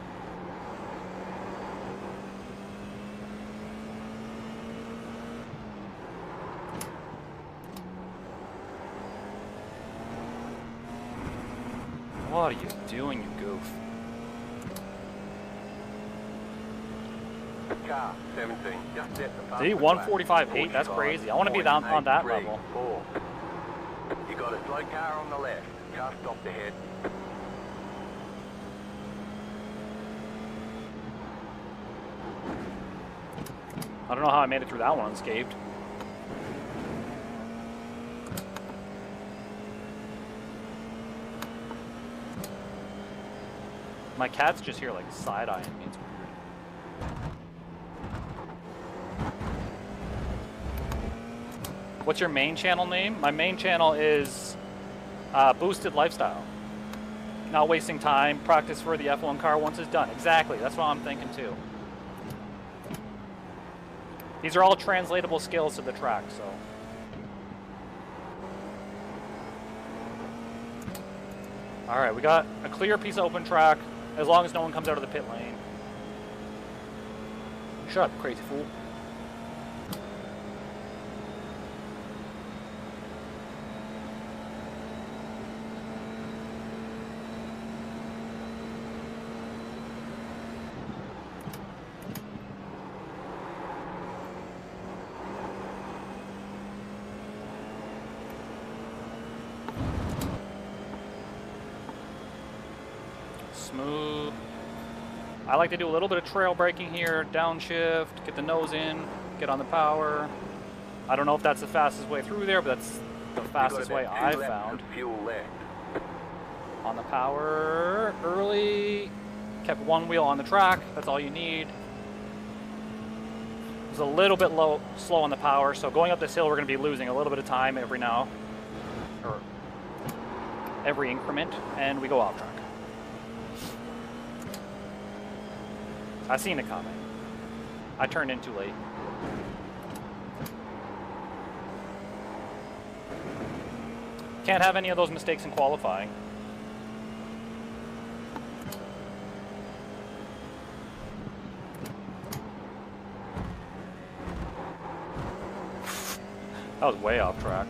What are you doing, you goof? Car 17, just set the fastest See, 145.8, that's crazy. I want to be down on that level. You got a slow car on the left. Car stopped ahead. I don't know how I made it through that one unscathed. My cat's just here like side-eyeing me. It's weird. What's your main channel name? My main channel is Boosted Lifestyle. Not wasting time, practice for the F1 car once it's done. Exactly, that's what I'm thinking too. These are all translatable skills to the track, so. All right, we got a clear piece of open track, as long as no one comes out of the pit lane. Shut up, crazy fool. Smooth. I like to do a little bit of trail braking here, downshift, get the nose in, get on the power. I don't know if that's the fastest way through there, but that's the fastest way I've found. Fuel left. On the power early. Kept one wheel on the track. That's all you need. It was a little bit slow on the power, so going up this hill, we're going to be losing a little bit of time every now, or every increment, and we go off track. I seen it coming. I turned in too late. Can't have any of those mistakes in qualifying. That was way off track.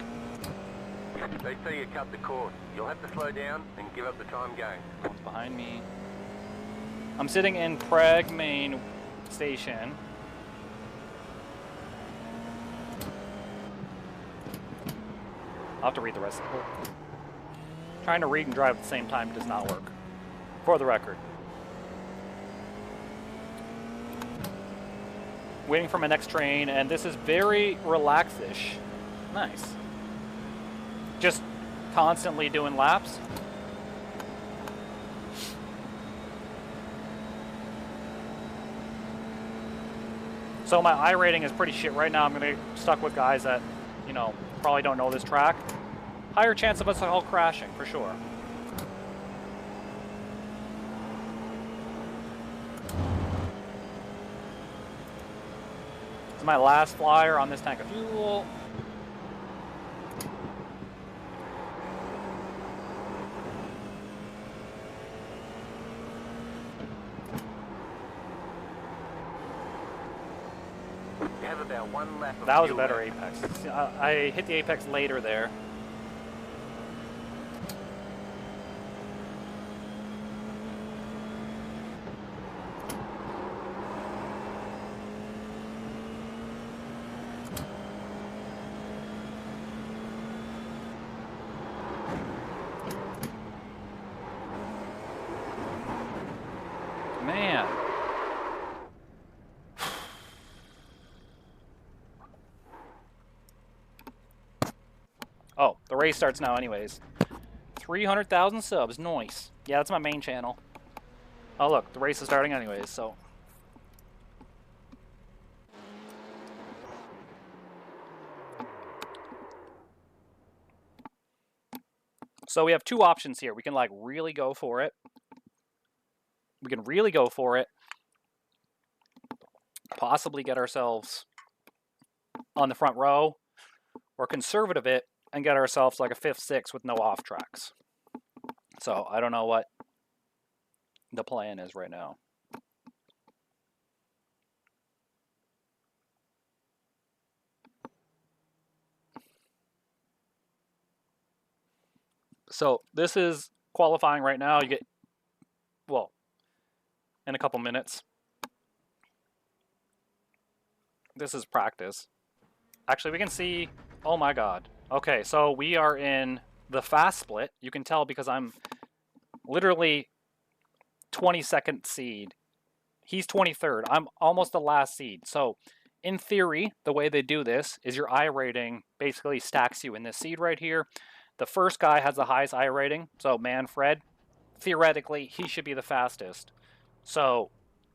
They say you cut the cord. You'll have to slow down and give up the time gained. Someone's behind me. I'm sitting in Prague main station. I'll have to read the rest of it. Trying to read and drive at the same time does not work. For the record. Waiting for my next train, and this is very relax-ish. Nice. Just constantly doing laps. So my I rating is pretty shit right now. I'm going to get stuck with guys that, you know, probably don't know this track. Higher chance of us all crashing, for sure. This is my last flyer on this tank of fuel. You have about one lap of That was a fuel better left. apex. I hit the apex later there. Man. Oh, the race starts now anyways. 300,000 subs, nice. Yeah, that's my main channel. Oh look, the race is starting anyways, so. So we have two options here. We can like really go for it. We can really go for it. Possibly get ourselves on the front row, or conservative it and get ourselves like a 5th, 6th with no off tracks. So I don't know what the plan is right now. So this is qualifying right now. You get, well, in a couple minutes. This is practice. Actually, we can see, oh my god. Okay, so we are in the fast split. You can tell because I'm literally 22nd seed. He's 23rd. I'm almost the last seed. So in theory, the way they do this is your I rating basically stacks you in this seed right here. The first guy has the highest I rating, so Manfred. Theoretically, he should be the fastest. So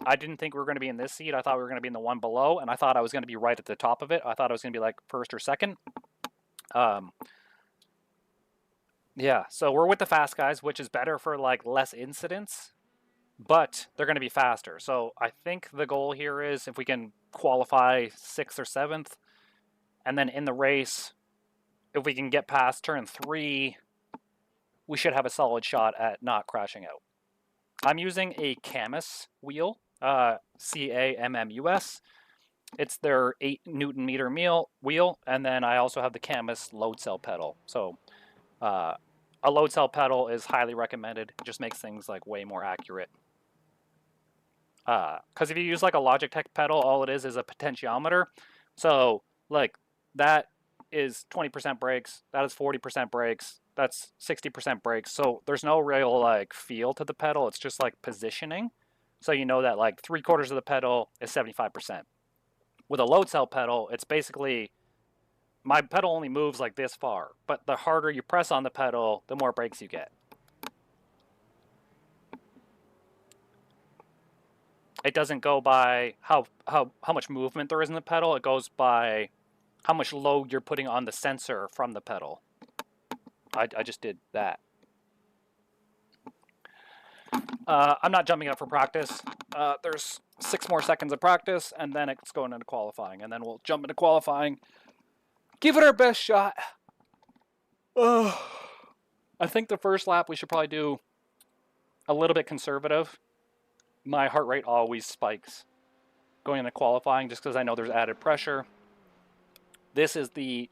I didn't think we were going to be in this seed. I thought we were going to be in the one below, and I thought I was going to be right at the top of it. I thought I was going to be like first or second. Yeah, so we're with the fast guys, which is better for like less incidents, but they're going to be faster. So I think the goal here is if we can qualify 6th or 7th, and then in the race, if we can get past turn 3, we should have a solid shot at not crashing out. I'm using a Camus wheel, CAMMUS. It's their 8 Newton meter wheel, and then I also have the Camus load cell pedal. So a load cell pedal is highly recommended. It just makes things like way more accurate. Because if you use like a Logitech pedal, all it is a potentiometer. So like that is 20% brakes, that is 40% brakes, that's 60% brakes. So there's no real like feel to the pedal. It's just like positioning. So you know that like 3/4 of the pedal is 75%. With a load cell pedal, it's basically, my pedal only moves like this far, but the harder you press on the pedal, the more brakes you get. it doesn't go by how much movement there is in the pedal. It goes by how much load you're putting on the sensor from the pedal. I just did that. I'm not jumping up for practice. There's 6 more seconds of practice, and then it's going into qualifying. And then we'll jump into qualifying. Give it our best shot. I think the first lap we should probably do a little bit conservative. My heart rate always spikes going into qualifying just because I know there's added pressure. This is the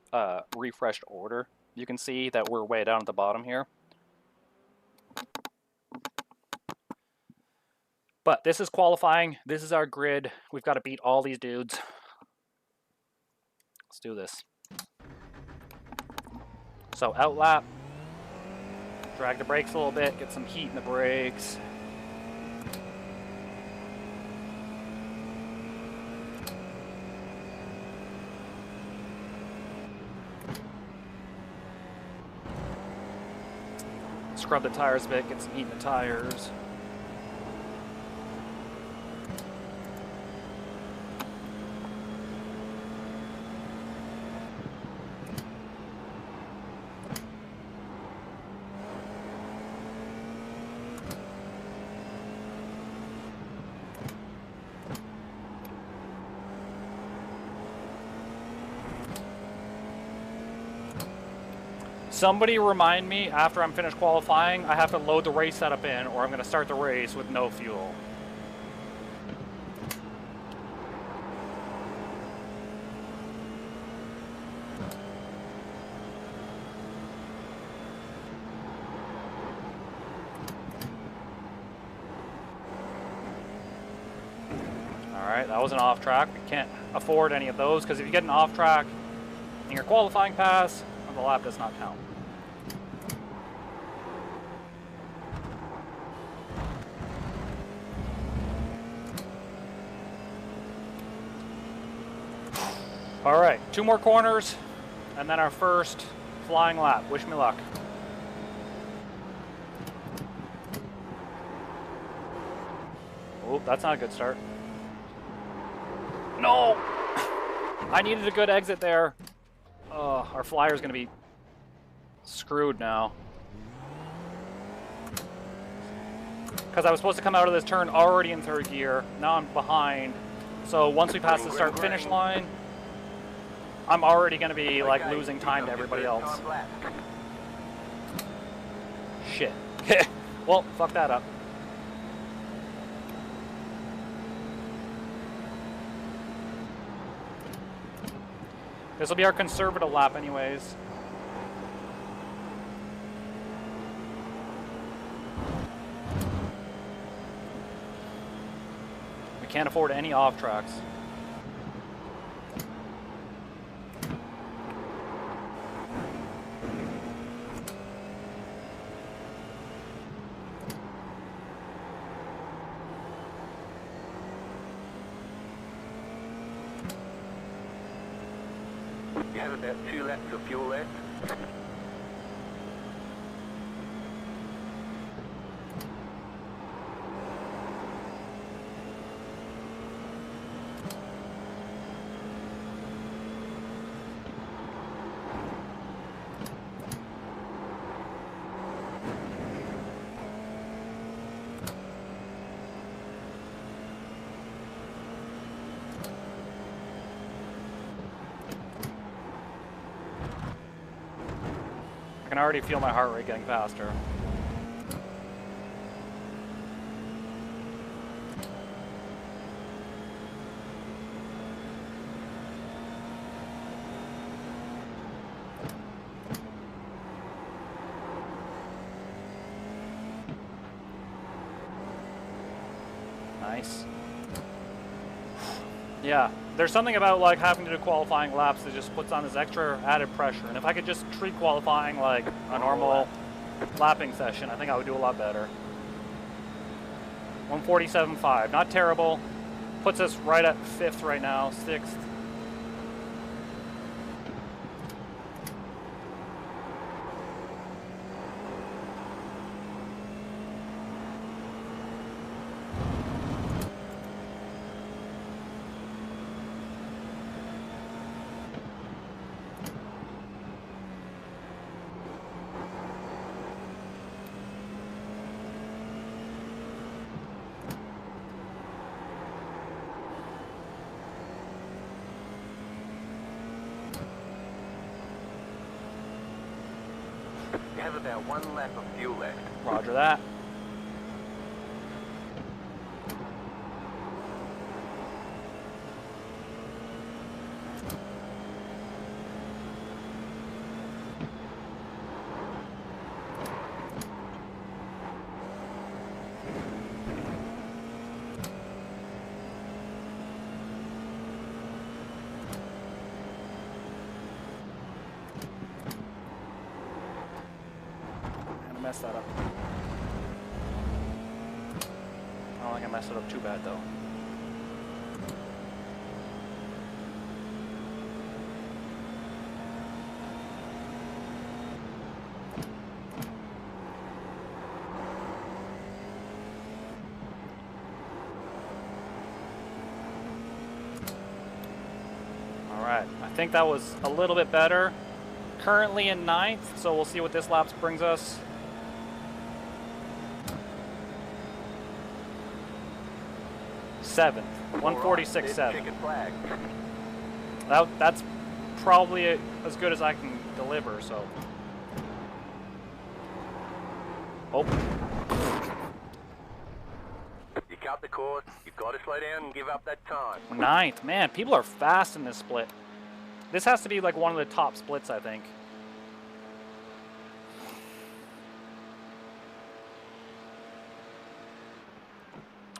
refreshed order. You can see that we're way down at the bottom here. But this is qualifying. This is our grid. We've got to beat all these dudes. Let's do this. So out lap. Drag the brakes a little bit. Get some heat in the brakes. Scrub the tires a bit. Get some heat in the tires. Somebody remind me after I'm finished qualifying, I have to load the race setup in or I'm going to start the race with no fuel. Alright, that was an off track. We can't afford any of those because if you get an off track in your qualifying pass, the lap does not count. All right, 2 more corners, and then our first flying lap. Wish me luck. Oh, that's not a good start. No! I needed a good exit there. Oh, our flyer's gonna be screwed now. Because I was supposed to come out of this turn already in 3rd gear. Now I'm behind. So once we pass the start-finish line, I'm already going to be like losing time to everybody else. Shit. Well, fuck that up. This will be our conservative lap anyways. We can't afford any off tracks. You have about 2 laps of fuel left. I can already feel my heart rate getting faster. Nice. Yeah, there's something about like having to do qualifying laps that just puts on this extra added pressure. And if I could just treat qualifying like a normal lapping session, I think I would do a lot better. 147.5, not terrible. Puts us right at 5th right now, 6th. You have about 1 lap of fuel left. Roger that. Messed that up. I don't think I messed it up too bad though. Alright, I think that was a little bit better. Currently in 9th, so we'll see what this lap brings us. Seventh, 146.7. That's probably as good as I can deliver. So, oh, You cut the course. You've got to slow down and give up that time. 9th. Man, people are fast in this split. This has to be like one of the top splits, I think.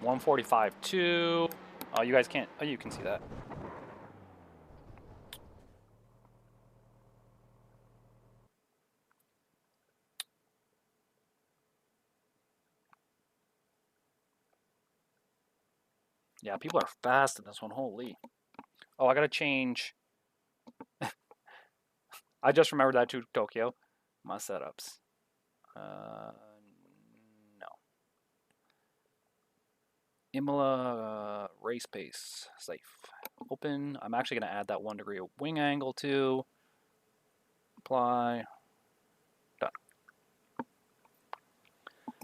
$145.2. Oh, you guys can't. Oh, you can see that. Yeah, people are fast in this one. Holy. Oh, I gotta change. I just remembered that too, Tokyo. My setups. No. Imola race pace. Safe. Open. I'm actually going to add that 1 degree of wing angle too. Apply. Done.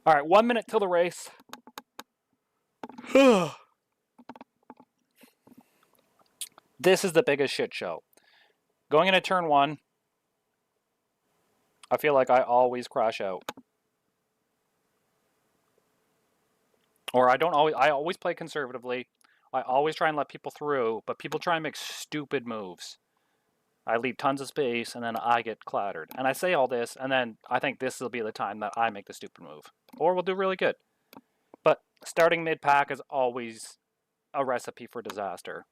All right, 1 minute till the race. This is the biggest shit show. Going into turn 1, I feel like I always crash out. Or I always play conservatively. I always try and let people through, but people try and make stupid moves. I leave tons of space, and then I get clattered. And I say all this, and then I think this will be the time that I make the stupid move. Or we'll do really good. But starting mid-pack is always a recipe for disaster.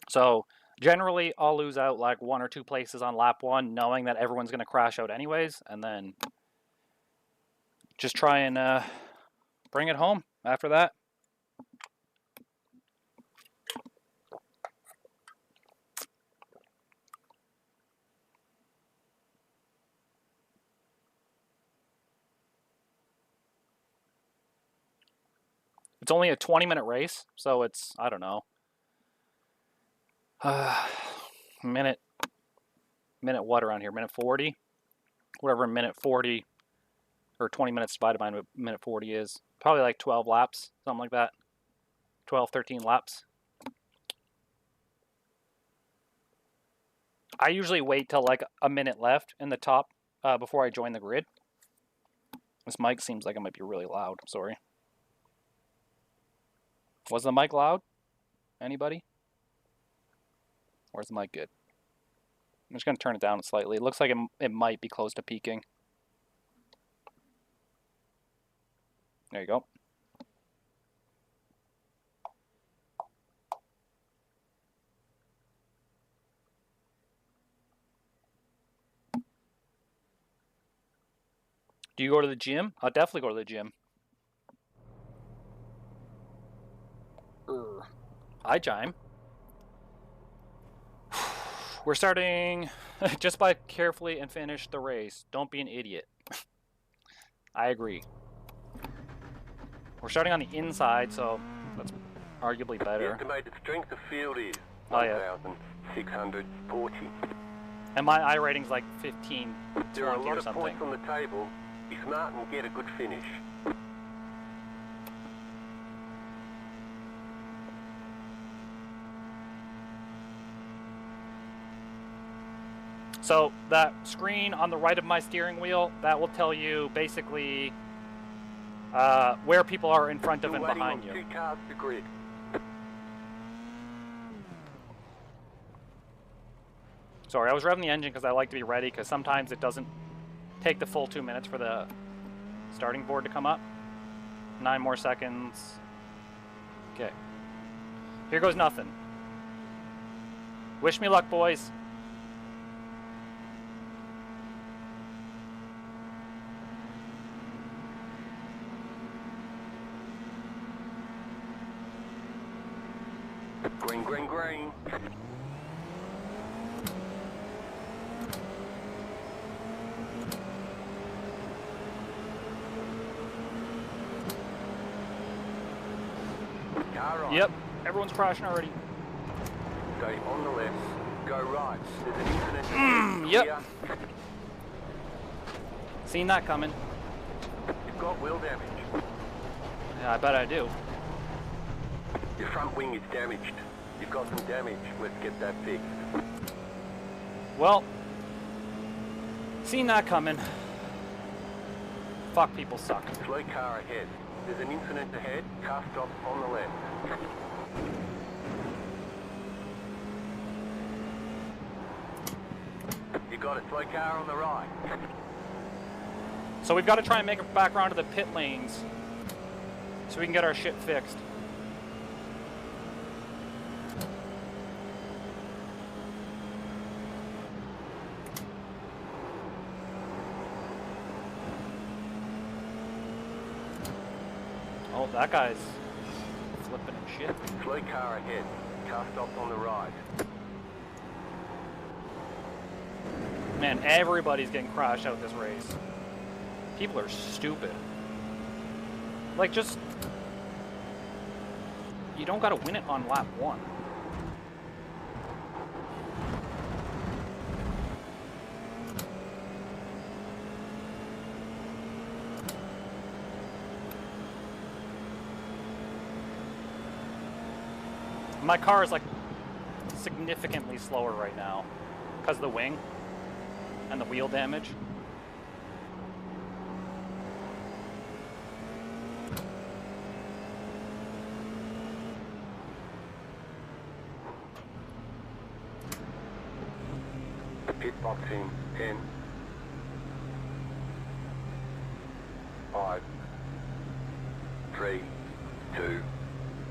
So generally, I'll lose out like 1 or 2 places on lap 1, knowing that everyone's going to crash out anyways, and then just try and bring it home after that. It's only a 20-minute race, so it's, I don't know, minute what around here? Minute 40? Whatever minute 40 or 20 minutes divided by minute 40 is. Probably like 12 laps, something like that. 12, 13 laps. I usually wait till like a minute left in the top before I join the grid. This mic seems like it might be really loud. Sorry. Was the mic loud? Anybody? Or is the mic good? I'm just going to turn it down slightly. It looks like it might be close to peaking. There you go. Do you go to the gym? I'll definitely go to the gym. Hi, Jime. We're starting just by carefully and finish the race. Don't be an idiot. I agree. We're starting on the inside, so that's arguably The better. estimated strength of field is Oh, yeah. 1,640. And my I rating's like 15, There are a 20 lot or of something. points on the table. Be smart and get a good finish. So that screen on the right of my steering wheel, that will tell you basically where people are in front of and behind you. 2 cars to grid. Sorry, I was revving the engine because I like to be ready, because sometimes it doesn't take the full 2 minutes for the starting board to come up. 9 more seconds. Okay. Here goes nothing. Wish me luck, boys. Green, green, green. Car on. Yep, everyone's crashing already. Stay on the left. Go right. There's an incident. Yep. Here. Seen that coming. You've got wheel damage. Yeah, I bet I do. Your front wing is damaged. You've got some damage. Let's get that fixed. Well, seen that coming. Fuck, people suck. Slow car ahead. There's an incident ahead. Car stop on the left. You got a slow car on the right. So we've got to try and make it back around to the pit lanes so we can get our shit fixed. Oh, that guy's flipping and shit. Slow car ahead. Car stop on the right. Man, everybody's getting crashed out this race. People are stupid. Like, just... You don't gotta win it on lap 1. My car is, like, significantly slower right now because of the wing and the wheel damage. Pit box in 10, 5, 3, 2,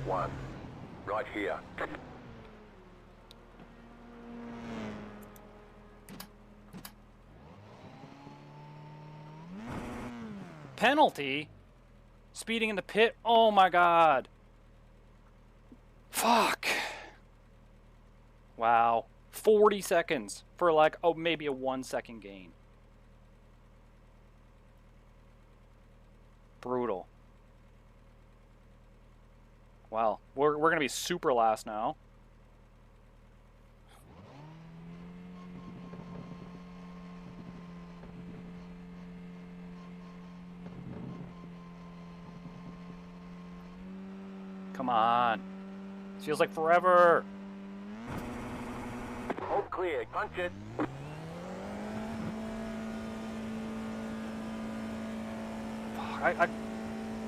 1. Right here. Penalty? Speeding in the pit? Oh my god. Fuck. Wow. 40 seconds for like, oh, maybe a 1 second gain. Brutal. Wow. We're going to be super last now. Come on. This feels like forever. All clear. Punch it. I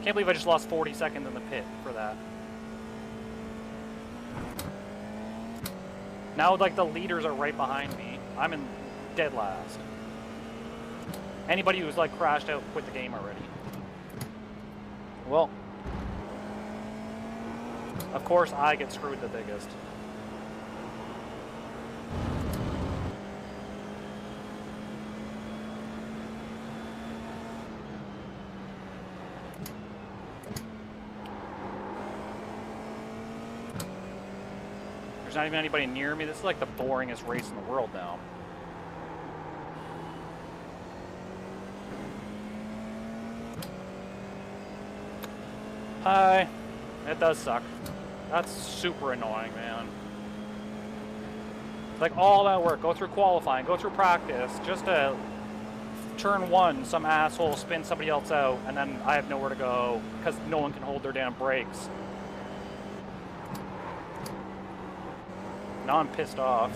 can't believe I just lost 40 seconds in the pit for that. Now, like, the leaders are right behind me. I'm in dead last. Anybody who's, like, crashed out quit the game already. Well, of course I get screwed the biggest. There's not even anybody near me. This is like the boringest race in the world now. Hi. It does suck. That's super annoying, man. Like, all that work, go through qualifying, go through practice, just to turn 1, some asshole spin somebody else out, and then I have nowhere to go because no one can hold their damn brakes. Now I'm pissed off.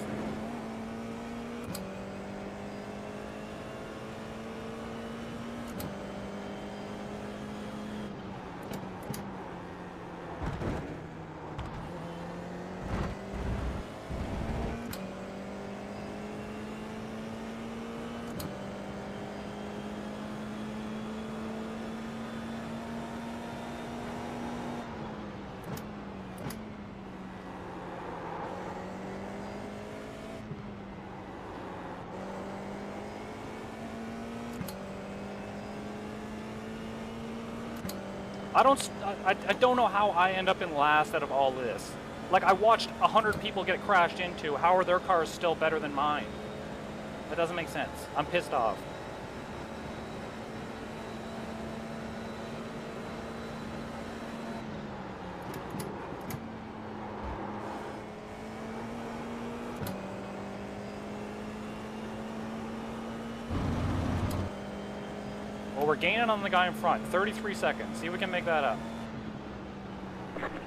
I don't know how I end up in last out of all this. Like, I watched 100 people get crashed into. How are their cars still better than mine? That doesn't make sense. I'm pissed off. Well, we're gaining on the guy in front. 33 seconds. See if we can make that up.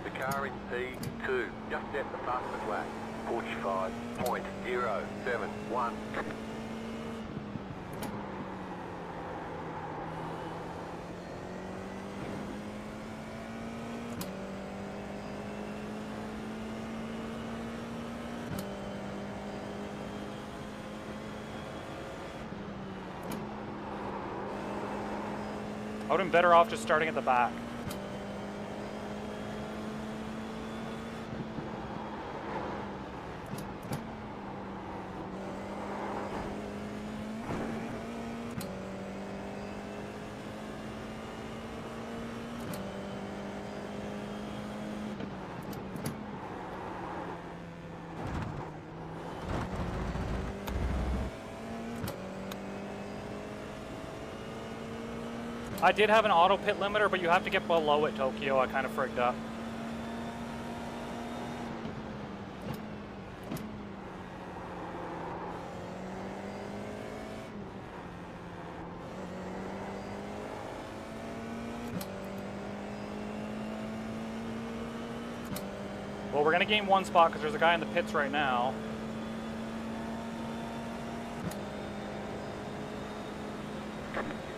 The car in P2, just at the fastest lap. 45.071. I would have been better off just starting at the back. I did have an auto pit limiter, but you have to get below it, Tokyo. I kind of frigged up. Well, we're going to gain one spot because there's a guy in the pits right now.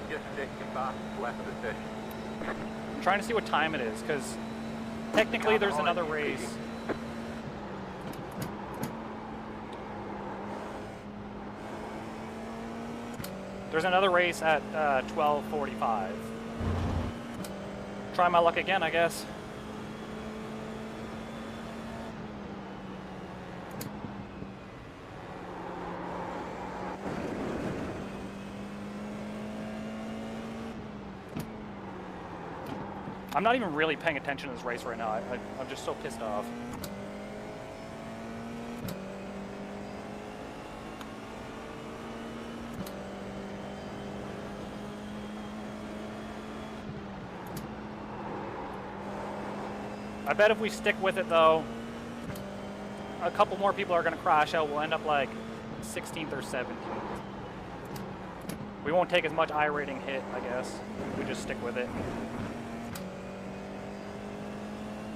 Just set your fastest lap of the session. I'm trying to see what time it is because technically there's another race. There's another race at 12:45. Try my luck again, I guess. I'm not even really paying attention to this race right now. I'm just so pissed off. I bet if we stick with it, though, a couple more people are going to crash out. We'll end up like 16th or 17th. We won't take as much I-rating hit, I guess. We just stick with it.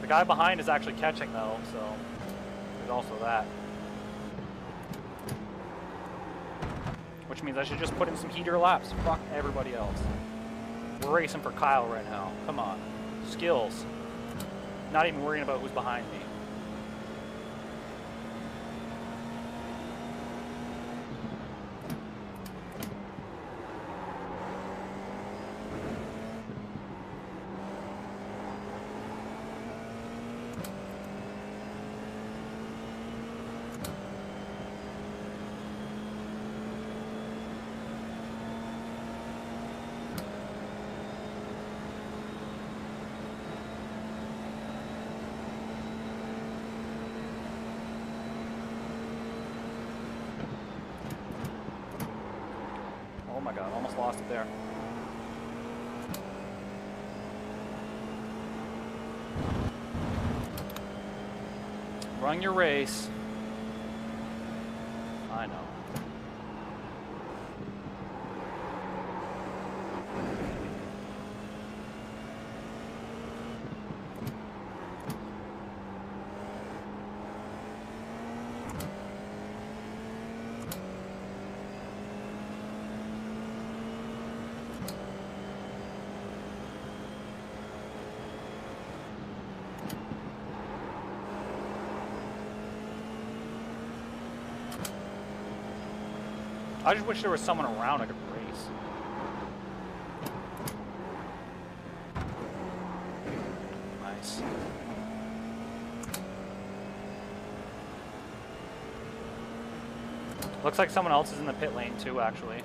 The guy behind is actually catching, though, so there's also that. Which means I should just put in some heater laps. Fuck everybody else. We're racing for Kyle right now. Come on. Skills. Not even worrying about who's behind me. Oh my god, almost lost it there. Run your race. I know. I just wish there was someone around I could race. Nice. Looks like someone else is in the pit lane too, actually.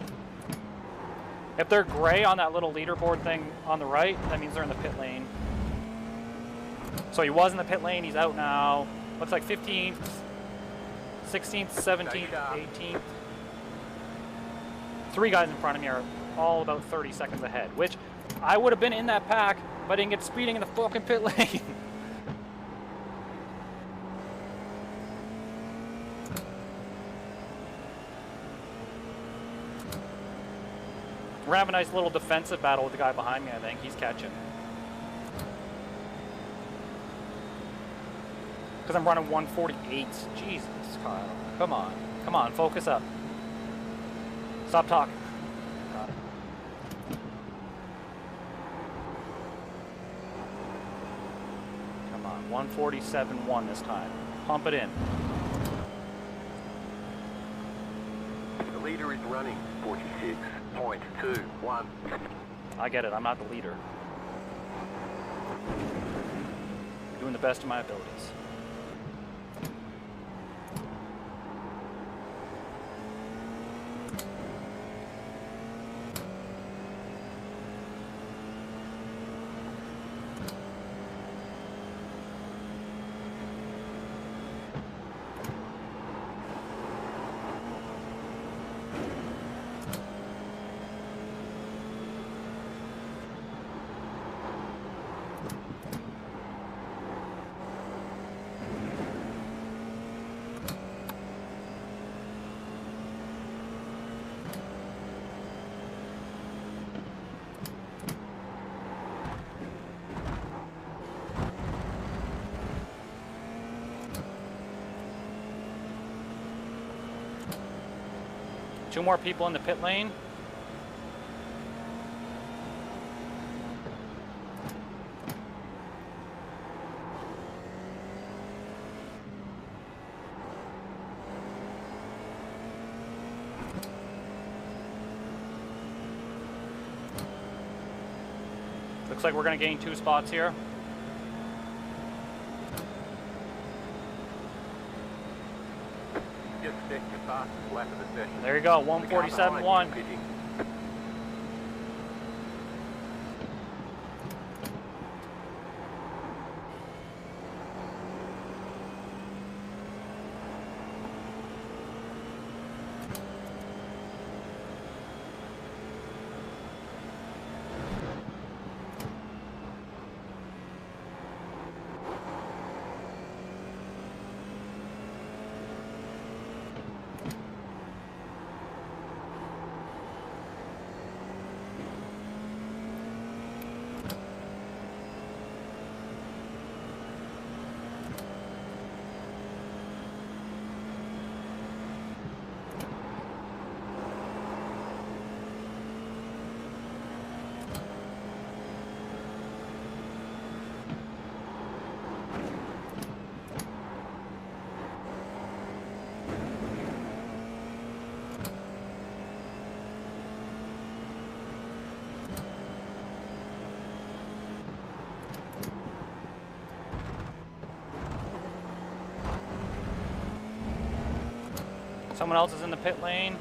If they're gray on that little leaderboard thing on the right, that means they're in the pit lane. So he was in the pit lane, he's out now. Looks like 15th, 16th, 17th, 18th. 3 guys in front of me are all about 30 seconds ahead, which I would have been in that pack, but I didn't get speeding in the fucking pit lane. We're having a nice little defensive battle with the guy behind me, I think. He's catching. Because I'm running 148. Jesus, Kyle. Come on. Come on, focus up. Stop talking. Got it. Come on, 147.1 this time. Pump it in. The leader is running 46.21. I get it, I'm not the leader. Doing the best of my abilities. Two more people in the pit lane. Looks like we're going to gain 2 spots here. Just set your fastest lap of the session. There you go, 147.1. Someone else is in the pit lane.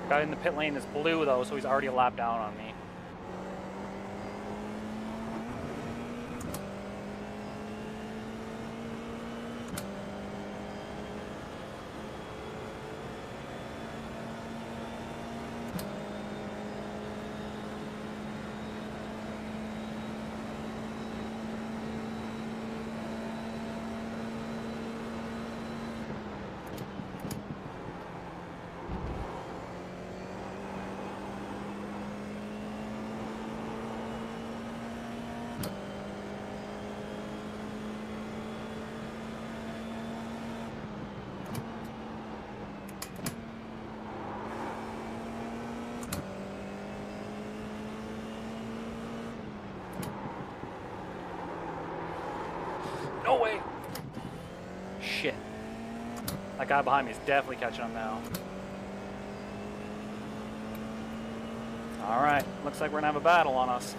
The guy in the pit lane is blue though, so he's already a lap down on me. No way! Shit. That guy behind me is definitely catching him now. Alright, looks like we're gonna have a battle on us.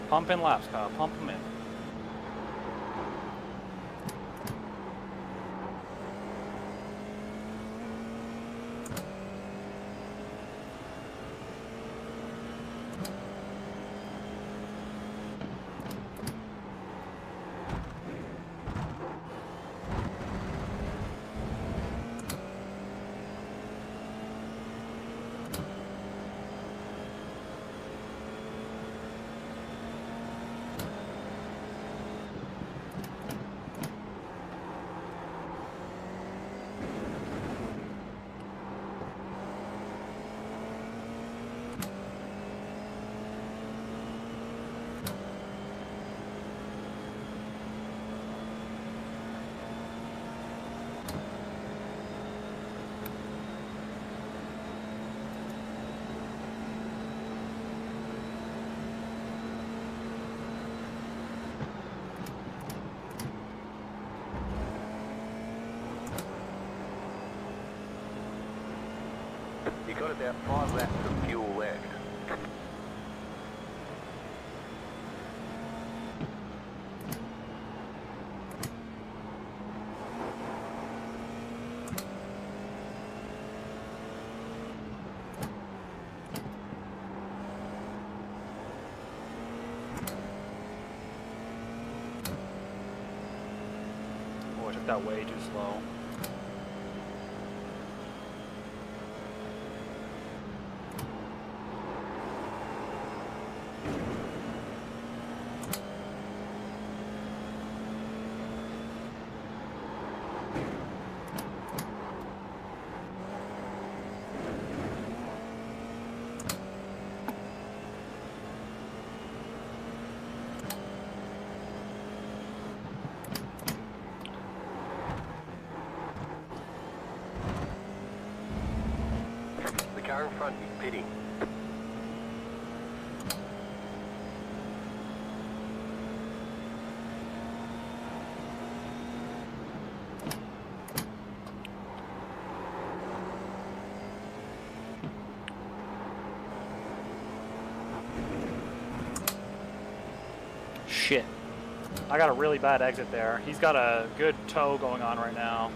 Pump in laps, Kyle. Pump them in. You got about 5 laps of fuel left. Oh, I took that way too slow. The car in front is pitting. Shit. I got a really bad exit there. He's got a good tow going on right now.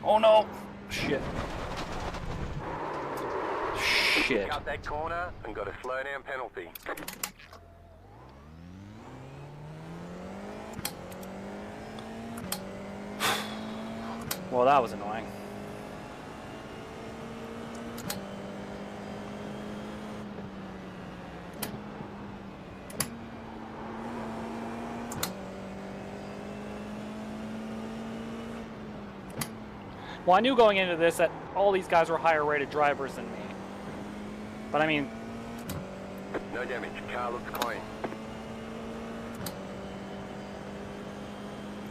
Oh no! Shit. Shit. Cut that corner and got a slow down penalty. Well, that was annoying. Well, I knew going into this that all these guys were higher rated drivers than me. But I mean, No damage. Car looks clean.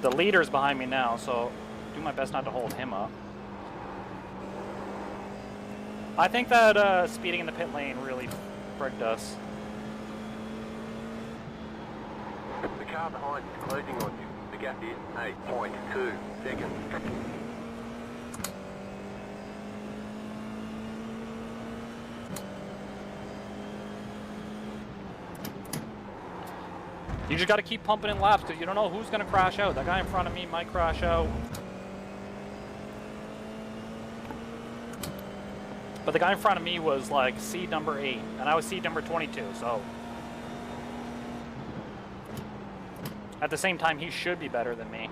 the leader's behind me now, so do my best not to hold him up. I think that speeding in the pit lane really fricked us. The car behind is closing on you. The gap is 8.2 seconds. You just got to keep pumping in laps because you don't know who's going to crash out. That guy in front of me might crash out. But the guy in front of me was like seed number 8, and I was seed number 22, so. At the same time, he should be better than me.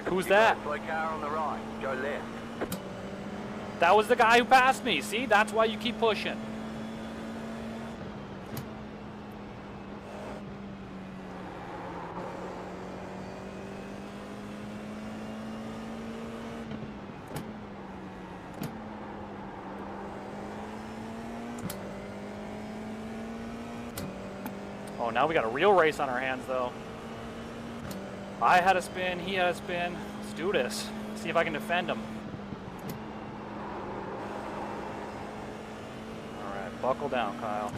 Who's that? Slow car on the right. Go left. That was the guy who passed me. See, that's why you keep pushing. Oh, now we got a real race on our hands, though. I had a spin, he had a spin. Let's do this. See if I can defend him. Alright, buckle down, Kyle.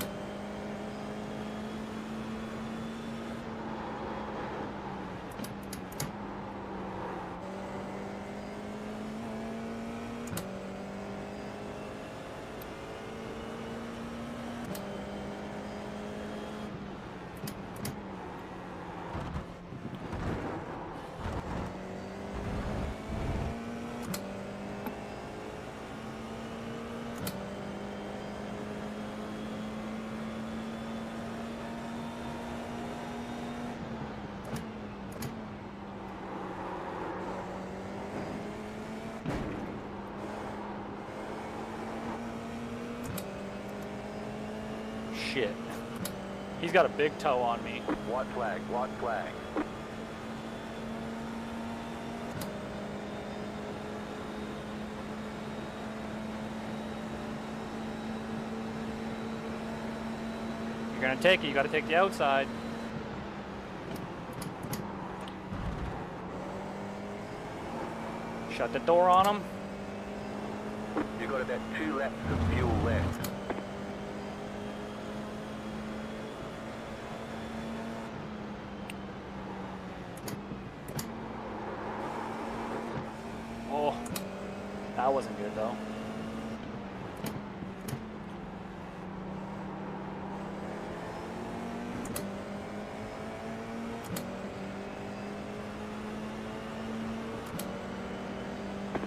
Shit. He's got a big toe on me. White flag, white flag. You're gonna take it, you gotta take the outside. Shut the door on him. You've got about 2 laps of fuel left. Oh, that wasn't good though.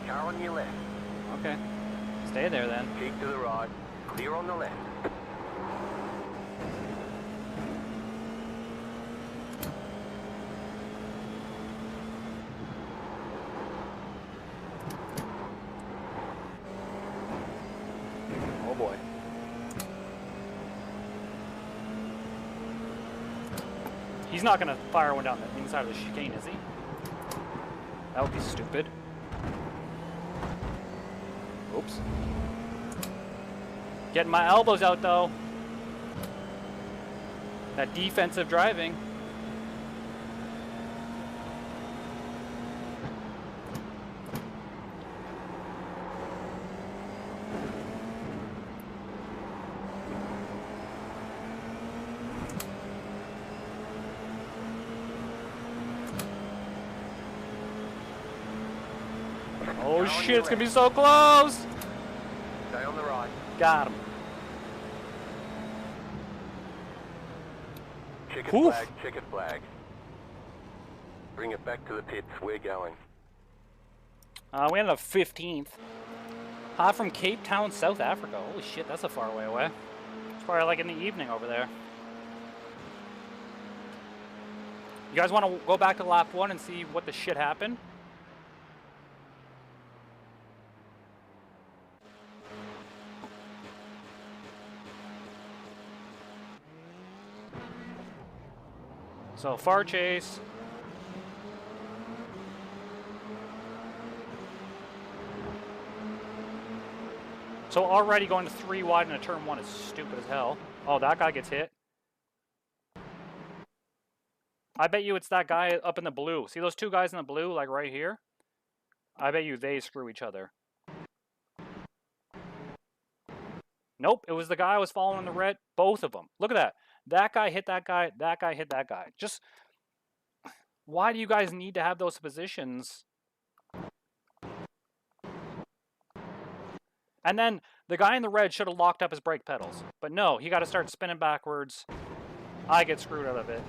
Car on your left. Okay, stay there then. Keep to the right. Clear on the left. Oh boy. He's not gonna fire one down the inside of the chicane, is he? That would be stupid. Oops. Getting my elbows out though. That defensive driving. Oh shit, it's gonna be so close! Stay on the right. Got him. Checkered Oof. flag, checkered flag. Bring it back to the pits. We're going. We ended up 15th. Hot from Cape Town, South Africa. Holy shit, that's a far way away. It's probably like in the evening over there. You guys want to go back to lap 1 and see what the shit happened? So, far chase. So already going to 3 wide in a turn 1 is stupid as hell. Oh, that guy gets hit. I bet you it's that guy up in the blue. See those 2 guys in the blue, like right here? I bet you they screw each other. Nope, it was the guy I was following in the red. Both of them. Look at that. That guy hit that guy. That guy hit that guy. Just, why do you guys need to have those positions? And then the guy in the red should have locked up his brake pedals. But no, he got to start spinning backwards. I get screwed out of it.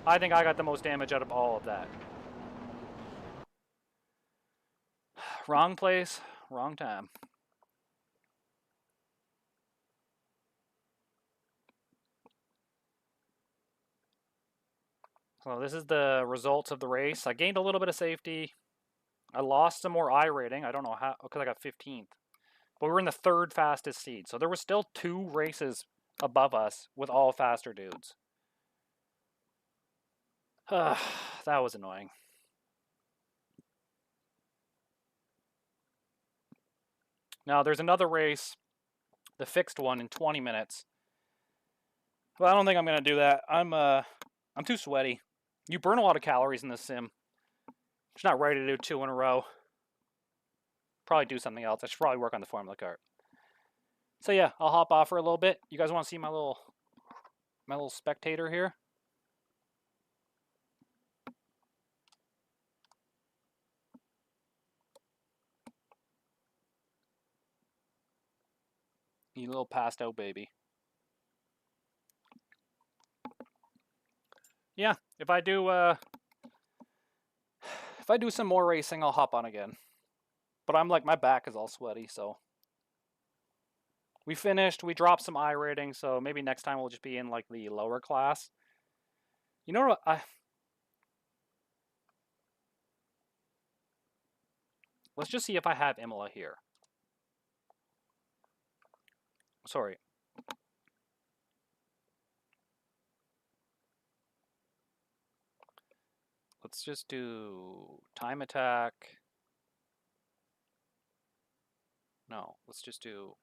I think I got the most damage out of all of that. Wrong place, wrong time. So this is the results of the race. I gained a little bit of safety. I lost some more I rating. I don't know how, because I got 15th. But we were in the 3rd fastest seed. So there were still 2 races above us with all faster dudes. That was annoying. Now there's another race, the fixed one in 20 minutes. But I don't think I'm gonna do that. I'm too sweaty. You burn a lot of calories in this sim. Just not ready to do 2 in a row. Probably do something else. I should probably work on the Formula Kart. So yeah, I'll hop off for a little bit. You guys want to see my little spectator here? You little passed out baby. Yeah, if I do some more racing, I'll hop on again. But I'm like, my back is all sweaty, so we finished. We dropped some I rating, so maybe next time we'll just be in like the lower class. You know what? Let's just see if I have Imola here. Sorry. Let's just do time attack. No, let's just do...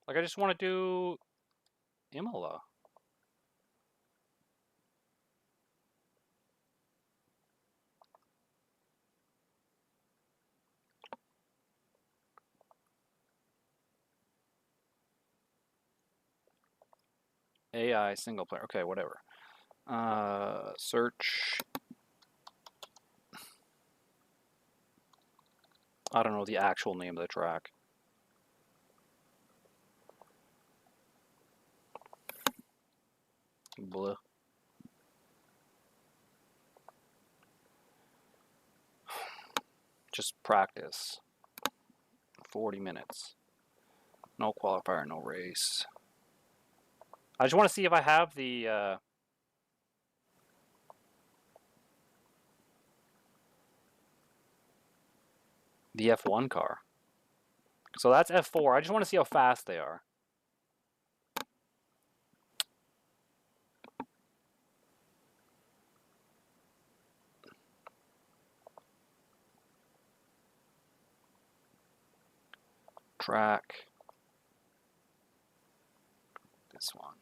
Like, I just want to do Imola. AI single player. Okay, whatever. Search. I don't know the actual name of the track. Blah. Just practice. 40 minutes. No qualifier, no race. I just want to see if I have the F1 car. So that's F4. I just want to see how fast they are. Track. This one.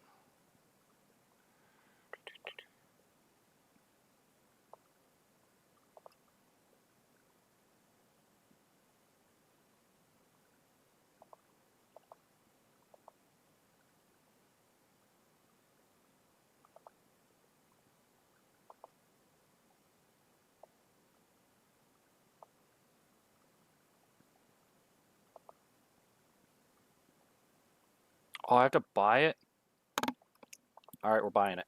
Oh, I have to buy it? Alright, we're buying it.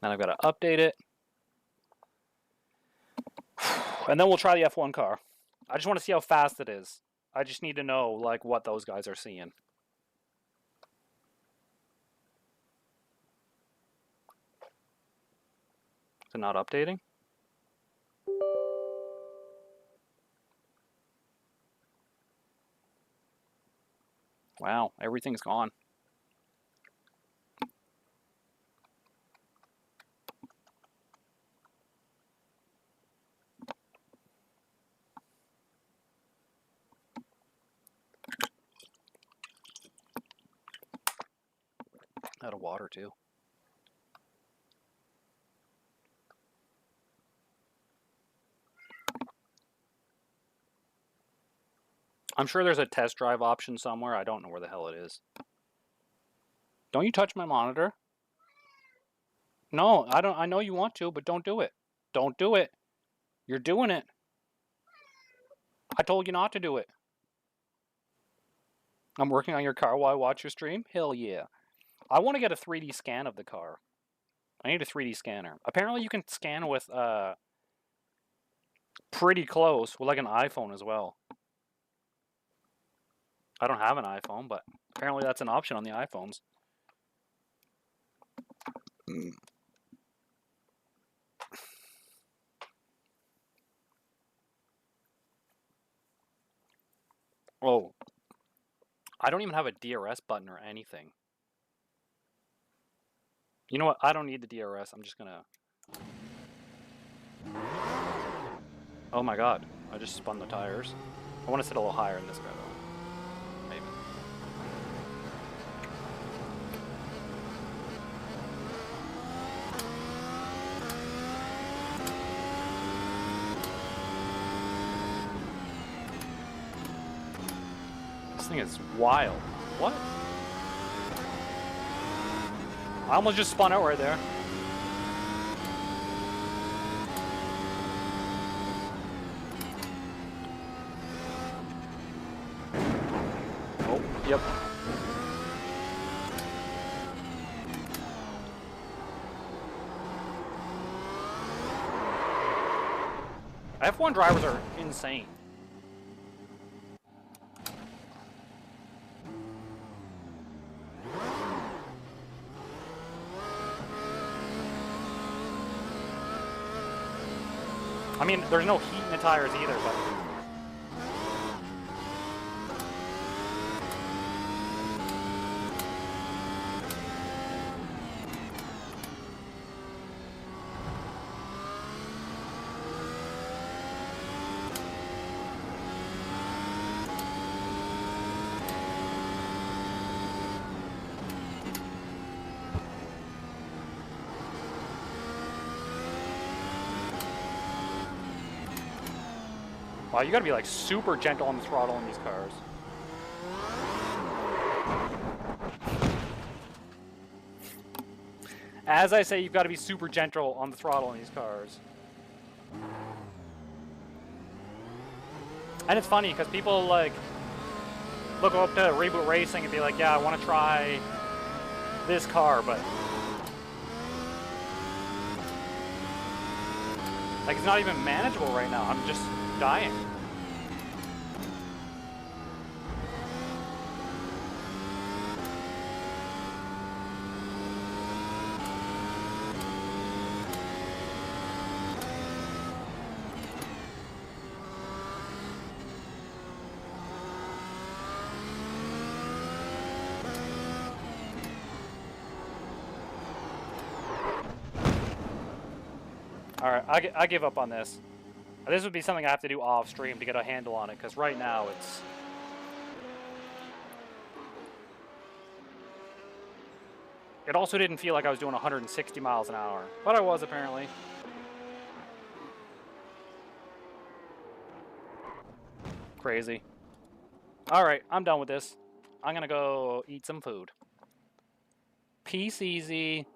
Then I've got to update it. And then we'll try the F1 car. I just want to see how fast it is. I just need to know, like, what those guys are seeing. Is it not updating? Wow, everything's gone. Out of water, too. I'm sure there's a test drive option somewhere. I don't know where the hell it is. Don't you touch my monitor? No, I don't. I know you want to, but don't do it. Don't do it. You're doing it. I told you not to do it. I'm working on your car while I watch your stream? Hell yeah. I want to get a 3D scan of the car. I need a 3D scanner. Apparently you can scan with pretty close with like an iPhone as well. I don't have an iPhone, but apparently that's an option on the iPhones. Oh, I don't even have a DRS button or anything. You know what? I don't need the DRS. I'm just gonna... Oh my god. I just spun the tires. I want to sit a little higher in this guy, though. Maybe. This thing is wild. What? I almost just spun out right there. Oh, yep. F1 drivers are insane. I mean, there's no heat in the tires either, but... Wow, you gotta be like super gentle on the throttle in these cars. As I say, you've got to be super gentle on the throttle in these cars. And it's funny because people like look up to Reboot Racing and be like, yeah, I want to try this car, but like it's not even manageable right now. I'm just dying. Alright, I give up on this. This would be something I have to do off stream to get a handle on it, because right now it's... It also didn't feel like I was doing 160 miles an hour, but I was apparently. Crazy. Alright, I'm done with this. I'm gonna go eat some food. Peace easy.